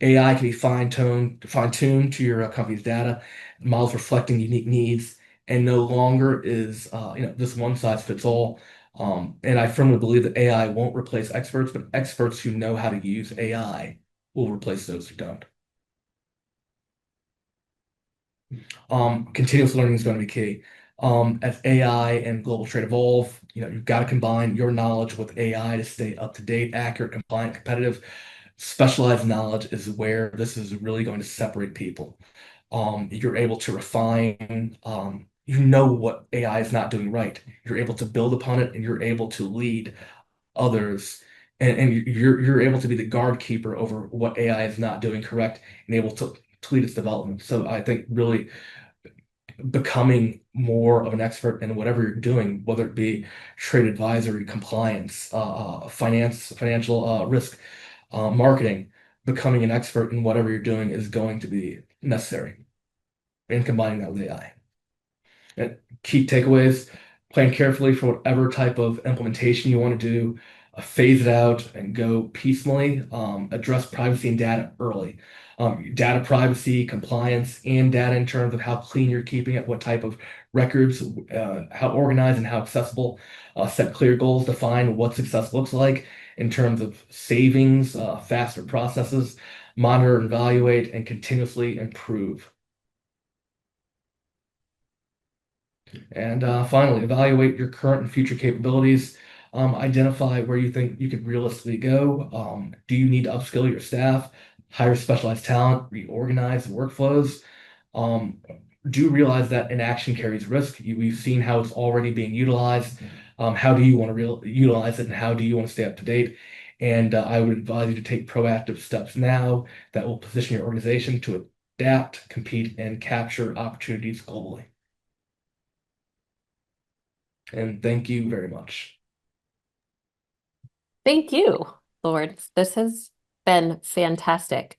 AI can be fine-tuned to your company's data, models reflecting unique needs, and no longer is this one size fits all. And I firmly believe that AI won't replace experts, but experts who know how to use AI will replace those who don't. Continuous learning is going to be key. As AI and global trade evolve, you've got to combine your knowledge with AI to stay up to date, accurate, compliant, competitive. Specialized knowledge is where this is really going to separate people. You're able to refine, you know what AI is not doing right. You're able to build upon it and you're able to lead others. And you're able to be the guard keeper over what AI is not doing correct and able to lead its development. So I think really becoming more of an expert in whatever you're doing, whether it be trade advisory, compliance, financial risk, marketing, becoming an expert in whatever you're doing is going to be necessary, and combining that with AI. And key takeaways: plan carefully for whatever type of implementation you want to do. phase it out and go piecemeally, address privacy and data early. Data privacy, compliance, and data in terms of how clean you're keeping it, what type of records, how organized and how accessible. Set clear goals, define what success looks like in terms of savings, faster processes, monitor and evaluate, and continuously improve. And finally, evaluate your current and future capabilities. Identify where you think you could realistically go. Do you need to upskill your staff, hire specialized talent, reorganize workflows? Um, do realize that inaction carries risk. We've seen how it's already being utilized. How do you want to utilize it, and how do you want to stay up to date? And I would advise you to take proactive steps now that will position your organization to adapt, compete, and capture opportunities globally. And thank you very much. Thank you, Lawrence. This has been fantastic.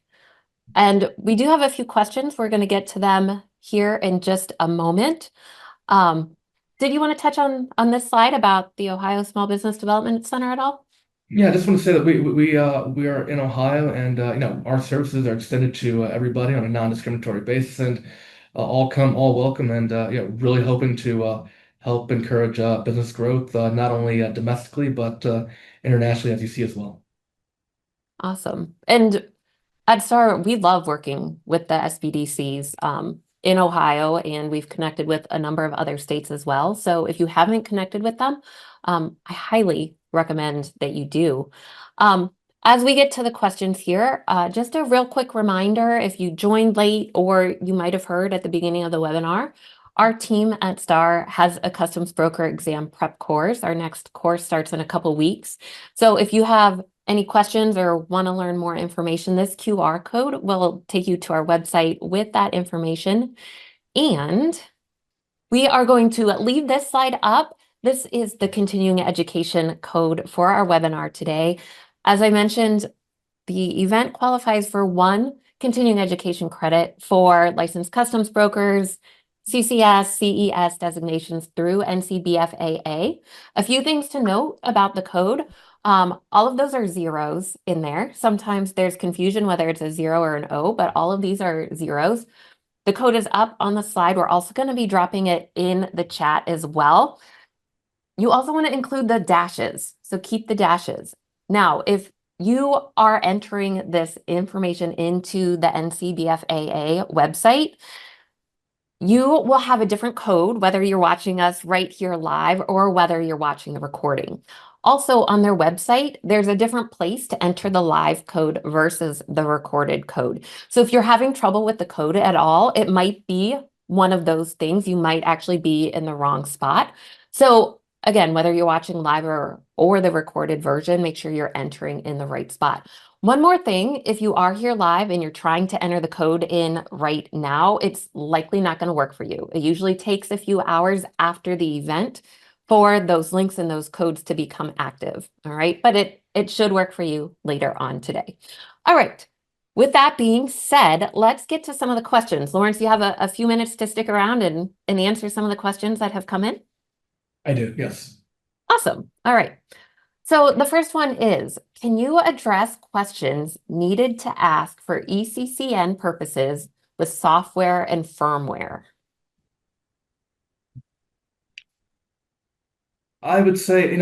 And we do have a few questions. We're going to get to them here in just a moment. Did you want to touch on this slide about the Ohio Small Business Development Center at all? Yeah, I just want to say that we are in Ohio, and our services are extended to everybody on a non-discriminatory basis, and all welcome, and really hoping to help encourage business growth, not only domestically but internationally, as you see as well. Awesome. And at STAR, we love working with the SBDCs in Ohio, and we've connected with a number of other states as well. So if you haven't connected with them, I highly recommend that you do. As we get to the questions here, just a real quick reminder, if you joined late or you might have heard at the beginning of the webinar, our team at STAR has a customs broker exam prep course. Our next course starts in a couple weeks. So if you have any questions or want to learn more information, this QR code will take you to our website with that information. And we are going to leave this slide up. This is the continuing education code for our webinar today. As I mentioned, the event qualifies for 1 continuing education credit for licensed customs brokers, CCS, CES designations through NCBFAA. A few things to note about the code. All of those are zeros in there. Sometimes there's confusion whether it's a 0 or an O, but all of these are zeros. The code is up on the slide. We're also going to be dropping it in the chat as well. You also want to include the dashes, so keep the dashes. Now, if you are entering this information into the NCBFAA website, you will have a different code, whether you're watching us right here live or whether you're watching the recording. Also on their website, there's a different place to enter the live code versus the recorded code. So if you're having trouble with the code at all, it might be one of those things. You might actually be in the wrong spot. So again, whether you're watching live or the recorded version, make sure you're entering in the right spot. One more thing, if you are here live and you're trying to enter the code in right now, it's likely not going to work for you. It usually takes a few hours after the event for those links and those codes to become active. All right, but it should work for you later on today. All right. With that being said, let's get to some of the questions. Lawrence, you have a few minutes to stick around and answer some of the questions that have come in? I do, yes. Awesome. All right. So the first one is, can you address questions needed to ask for ECCN purposes with software and firmware? I would say,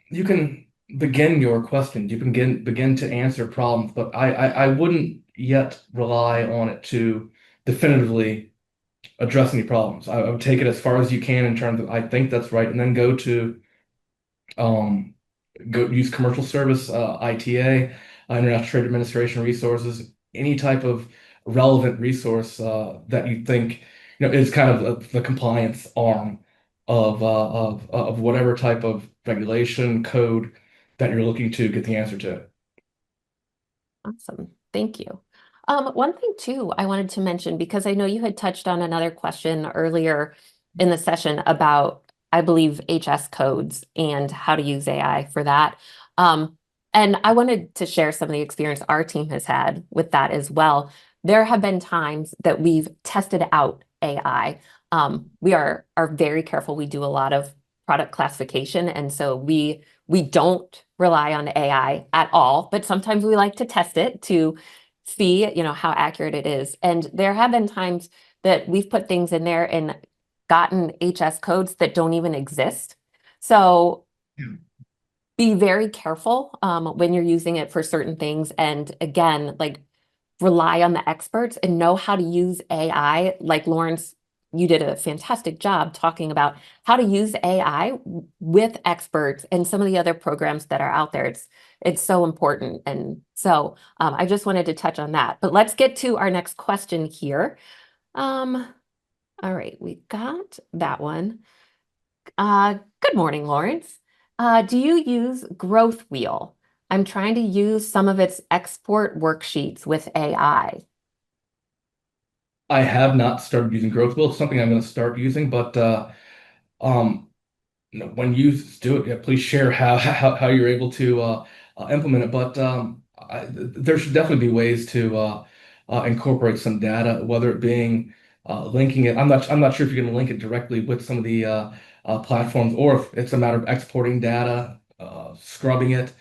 you can begin your questions, you can begin to answer problems, but I wouldn't yet rely on it to definitively address any problems. I would take it as far as you can in terms of I think that's right, and then um, go use commercial service, ITA, International Trade Administration resources, any type of relevant resource that you think is kind of the compliance arm of whatever type of regulation code that you're looking to get the answer to. Awesome. Thank you. One thing too, I wanted to mention, because I know you had touched on another question earlier in the session about, I believe, HS codes and how to use AI for that. And I wanted to share some of the experience our team has had with that as well. There have been times that we've tested out AI. We are very careful. We do a lot of product classification, and so we we don't rely on AI at all, but sometimes we like to test it to see, how accurate it is. And there have been times that we've put things in there and gotten HS codes that don't even exist. So Yeah. be very careful when you're using it for certain things. And again, like rely on the experts and know how to use AI. Like Lawrence, you did a fantastic job talking about how to use AI with experts and some of the other programs that are out there. It's so important. And so I just wanted to touch on that. But let's get to our next question here. Um, all right, we got that one. Good morning, Lawrence. Do you use Growth Wheel? I'm trying to use some of its export worksheets with AI. I have not started using growth wheel. It's something I'm going to start using, but um, when you do it, yeah, please share how you're able to implement it. But there should definitely be ways to incorporate some data, whether it being linking it. I'm not sure if you're going to link it directly with some of the platforms, or if it's a matter of exporting data, scrubbing it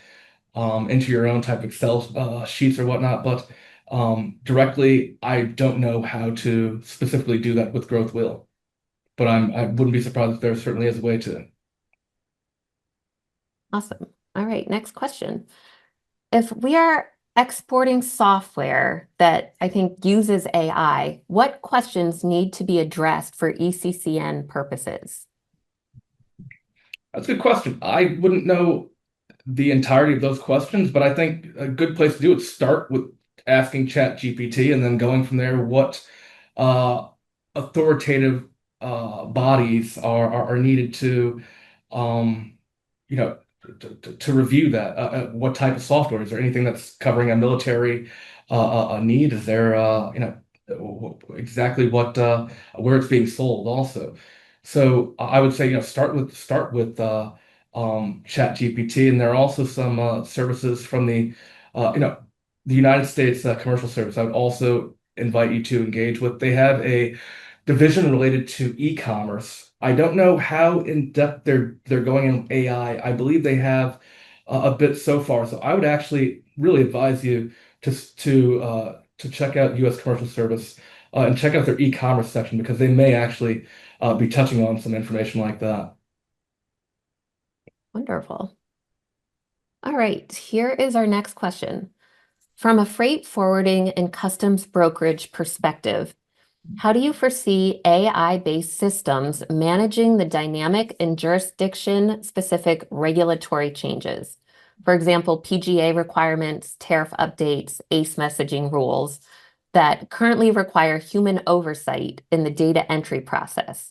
into your own type of Excel sheets or whatnot. But directly, I don't know how to specifically do that with Growth Wheel. But I wouldn't be surprised if there certainly is a way to. Awesome. All right, next question. If we are exporting software that I think uses AI, what questions need to be addressed for ECCN purposes? That's a good question. I wouldn't know the entirety of those questions, but I think a good place to do it, start with asking ChatGPT and then going from there. What uh, authoritative bodies are needed to, um, you know, to review that? What type of software? Is there anything that's covering a military a need? Is there, exactly what where it's being sold also? So I would say, start with Chat GPT, and there are also some services from the United States Commercial Service. I would also invite you to engage with. They have a division related to e-commerce. I don't know how in depth they're going in AI. I believe they have a bit so far. So I would actually really advise you to check out U.S. Commercial Service and check out their e-commerce section because they may actually be touching on some information like that. Wonderful. All right, here is our next question. From a freight forwarding and customs brokerage perspective, how do you foresee AI-based systems managing the dynamic and jurisdiction-specific regulatory changes? For example, PGA requirements, tariff updates, ACE messaging rules that currently require human oversight in the data entry process.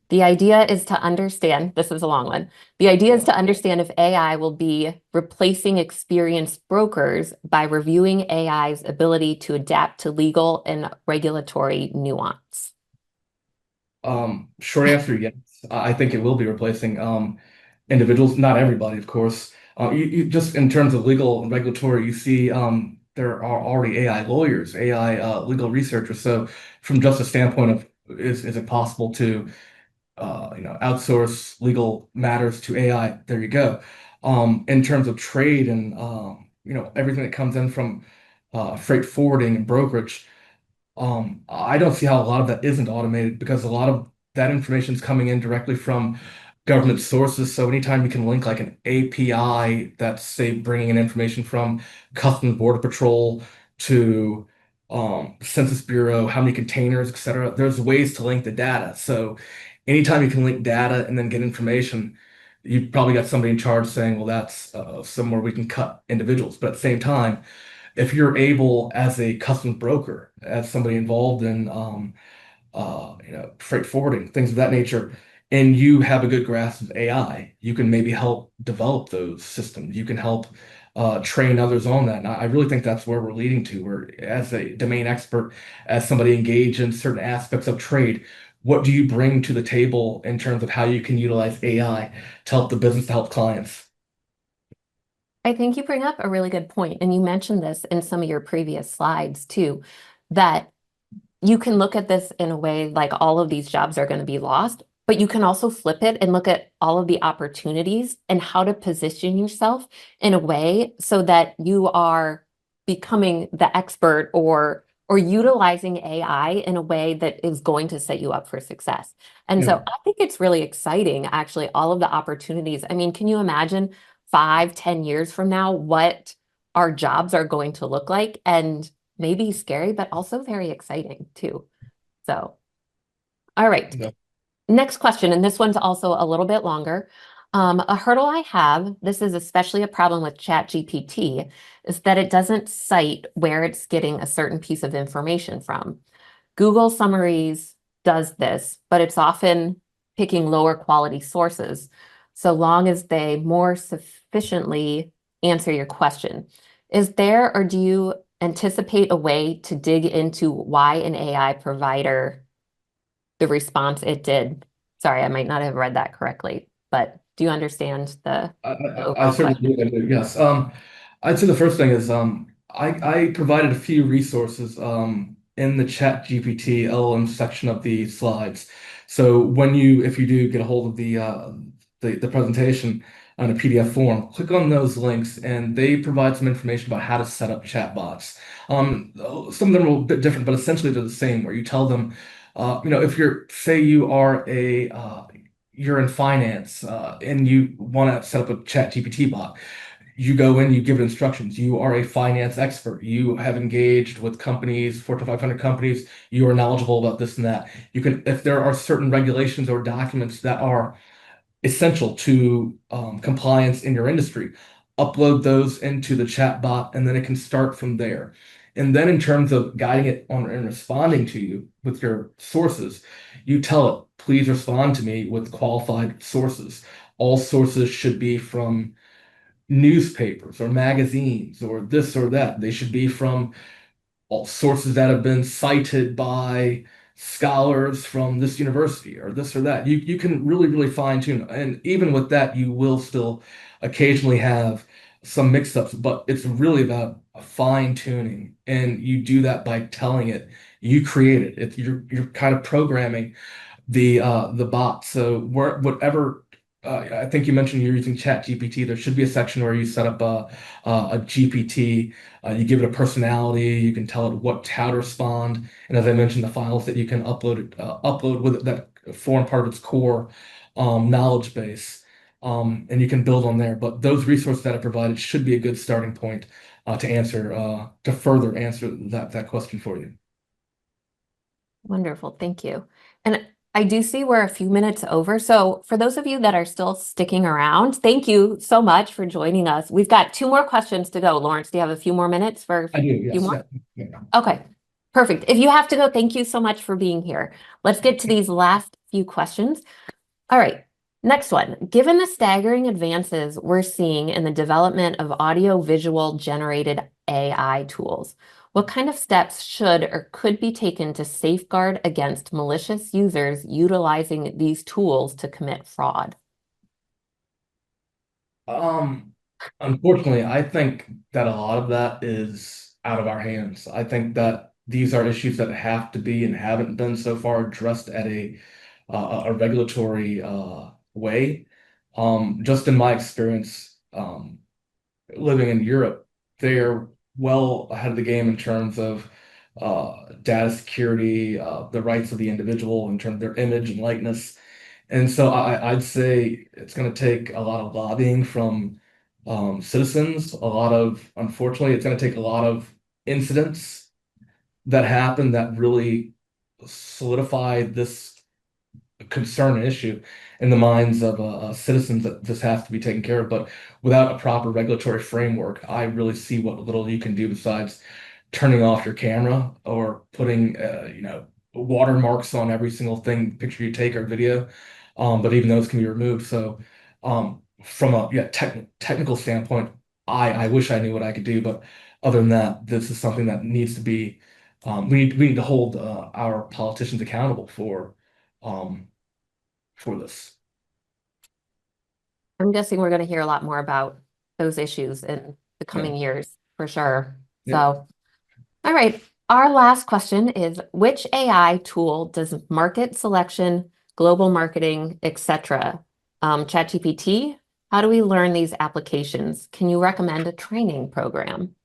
The idea is to understand, this is a long one. The idea is Yeah. to understand if AI will be replacing experienced brokers by reviewing AI's ability to adapt to legal and regulatory nuance. Short answer, yes. I think it will be replacing individuals, not everybody, of course. You just in terms of legal and regulatory, you see there are already AI lawyers, AI legal researchers. So from just a standpoint of is it possible to outsource legal matters to AI? There you go. In terms of trade and everything that comes in from freight forwarding and brokerage. I don't see how a lot of that isn't automated because a lot of that information is coming in directly from government sources. So anytime you can link like an API that's say bringing in information from Customs Border Patrol to Census Bureau, how many containers, et cetera, there's ways to link the data. So anytime you can link data and then get information, you've probably got somebody in charge saying, well, that's somewhere we can cut individuals. But at the same time, if you're able as a customs broker, as somebody involved in freight forwarding, things of that nature, and you have a good grasp of AI, you can maybe help develop those systems. You can help train others on that. And I really think that's where we're leading to. Where as a domain expert, as somebody engaged in certain aspects of trade, what do you bring to the table in terms of how you can utilize AI to help the business, to help clients? I think you bring up a really good point, and you mentioned this in some of your previous slides too, that you can look at this in a way like all of these jobs are going to be lost, but you can also flip it and look at all of the opportunities and how to position yourself in a way so that you are becoming the expert or utilizing AI in a way that is going to set you up for success. And so Yeah. I think it's really exciting, actually, all of the opportunities. I mean, can you imagine 5, 10 years from now what our jobs are going to look like? And maybe scary, but also very exciting too. So, all right. Yeah. Next question, and this one's also a little bit longer. A hurdle I have, this is especially a problem with ChatGPT, is that it doesn't cite where it's getting a certain piece of information from. Google Summaries does this, but it's often picking lower quality sources, so long as they more sufficiently answer your question. Is there, or do you anticipate a way to dig into why an AI provider the response it did? Sorry, I might not have read that correctly, but do you understand the I overall certainly question? do. I do, yes. I'd say the first thing is I provided a few resources in the Chat GPT LLM section of the slides. So if you do get a hold of the presentation on a PDF form, click on those links and they provide some information about how to set up chatbots. Some of them are a bit different, but essentially they're the same. Where you tell them, if you're in finance and you want to set up a chat GPT bot, you go in, you give it instructions. You are a finance expert. You have engaged with companies, Fortune 500 companies. You are knowledgeable about this and that. You can, if there are certain regulations or documents that are essential to compliance in your industry, upload those into the chat bot, and then it can start from there. And then in terms of guiding it on and responding to you with your sources, you tell it, please respond to me with qualified sources. All sources should be from newspapers or magazines or this or that. They should be from all sources that have been cited by scholars from this university or this or that. You can really fine tune. And even with that, you will still occasionally have some mix-ups, but it's really about fine tuning. And you do that by telling it you create it. You're kind of programming the bot. So whatever I think you mentioned you're using Chat GPT. There should be a section where you set up a GPT. You give it a personality. You can tell it how to respond. And as I mentioned, the files that you can upload with it that form part of its core knowledge base. And you can build on there. But those resources that I provided should be a good starting point to further answer that question for you. Wonderful, thank you. And I do see we're a few minutes over. So for those of you that are still sticking around, thank you so much for joining us. We've got 2 more questions to go. Lawrence, do you have a few more minutes for a I do, few yes, more? yeah. Yeah. Okay, perfect. If you have to go, thank you so much for being here. Let's get to these last few questions. All right, next one. Given the staggering advances we're seeing in the development of audio-visual generated AI tools, what kind of steps should or could be taken to safeguard against malicious users utilizing these tools to commit fraud? Um, Unfortunately, I think that a lot of that is out of our hands. I think that these are issues that have to be and haven't been so far addressed at a regulatory way. Just in my experience, living in Europe, they're well ahead of the game in terms of data security, the rights of the individual in terms of their image and likeness. And so I'd say it's going to take a lot of lobbying from citizens. Unfortunately, it's going to take a lot of incidents that happen that really solidify this concern and issue in the minds of citizens that this has to be taken care of. But without a proper regulatory framework, I really see what little you can do besides turning off your camera or putting, watermarks on every single picture you take or video. But even those can be removed. So, from a technical standpoint, I wish I knew what I could do. But other than that, this is something that needs to be. We need to hold our politicians accountable um, for this. I'm guessing we're going to hear a lot more about those issues in the Yeah. coming years for sure. Yeah. So, all right. Our last question is, which AI tool does market selection global marketing, etc. ChatGPT, how do we learn these applications? Can you recommend a training program?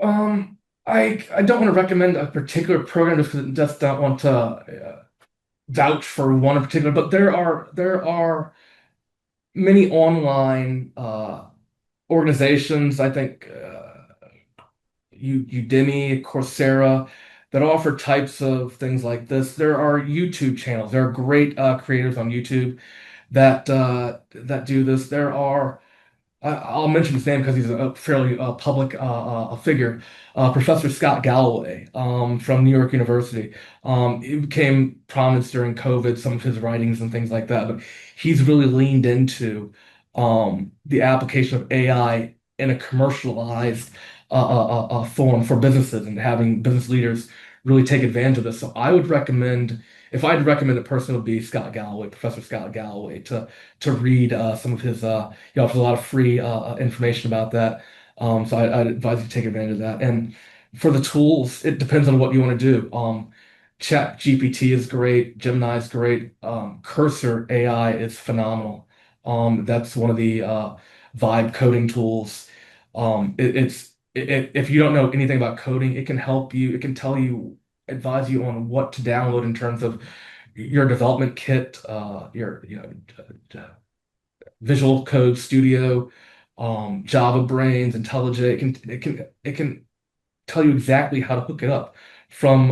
Um, I don't want to recommend a particular program just because I just don't want to vouch for one in particular, but there are many online organizations. I think Udemy, Coursera, that offer types of things like this. There are YouTube channels. There are great creators on YouTube that do this. I'll mention his name because he's a fairly public figure. Professor Scott Galloway from New York University. He became prominent during COVID, some of his writings and things like that. But he's really leaned into the application of AI in a commercialized form for businesses and having business leaders really take advantage of this. So I would recommend, if I had to recommend a person, it would be Scott Galloway, Professor Scott Galloway, to read some of his. He offers a lot of free information about that. I'd advise you to take advantage of that. And for the tools, it depends on what you want to do. Chat GPT is great. Gemini is great. Cursor AI is phenomenal. That's one of the vibe coding tools. If you don't know anything about coding, it can help you. It can tell you, advise you on what to download in terms of your development kit, your Visual Code Studio, Java Brains, IntelliJ. It can tell you exactly how to hook it up from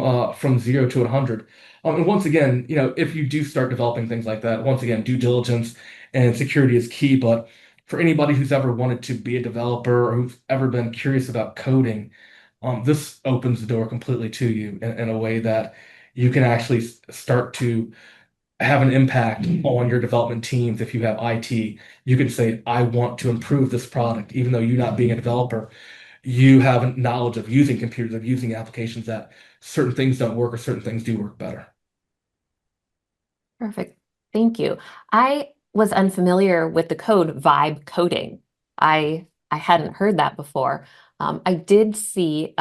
0 to 100. And once again, if you do start developing things like that, once again, due diligence and security is key. But for anybody who's ever wanted to be a developer or who's ever been curious about coding, this opens the door completely to you in a way that you can actually start to have an impact on your development teams. If you have IT, you can say, I want to improve this product, even though you not being a developer, you have knowledge of using computers, of using applications that certain things don't work or certain things do work better. Perfect. Thank you. I was unfamiliar with the code vibe coding. I hadn't heard that before. I did see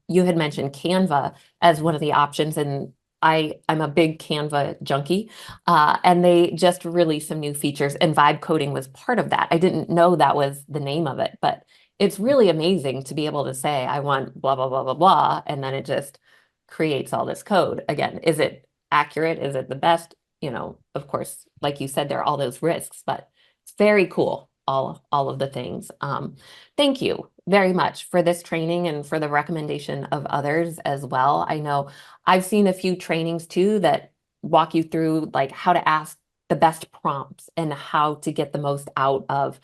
you had mentioned Canva as one of the options, and I'm a big Canva junkie, and they just released some new features, and vibe coding was part of that. I didn't know that was the name of it, but it's really amazing to be able to say, I want blah, blah, blah, blah, blah, and then it just creates all this code. Again, is it accurate? Is it the best? Of course, like you said, there are all those risks, but it's very cool, all of the things. Thank you very much for this training and for the recommendation of others as well. I know I've seen a few trainings too that walk you through like how to ask the best prompts and how to get the most out of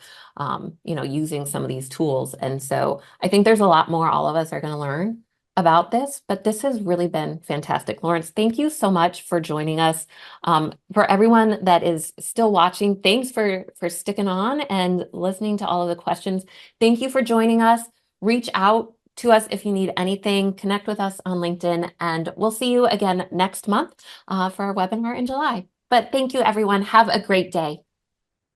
using some of these tools. And so I think there's a lot more all of us are going to learn about this, but this has really been fantastic. Lawrence, thank you so much for joining us. For everyone that is still watching, thanks for sticking on and listening to all of the questions. Thank you for joining us. Reach out to us if you need anything. Connect with us on LinkedIn, and we'll see you again next month for our webinar in July. But thank you, everyone. Have a great day.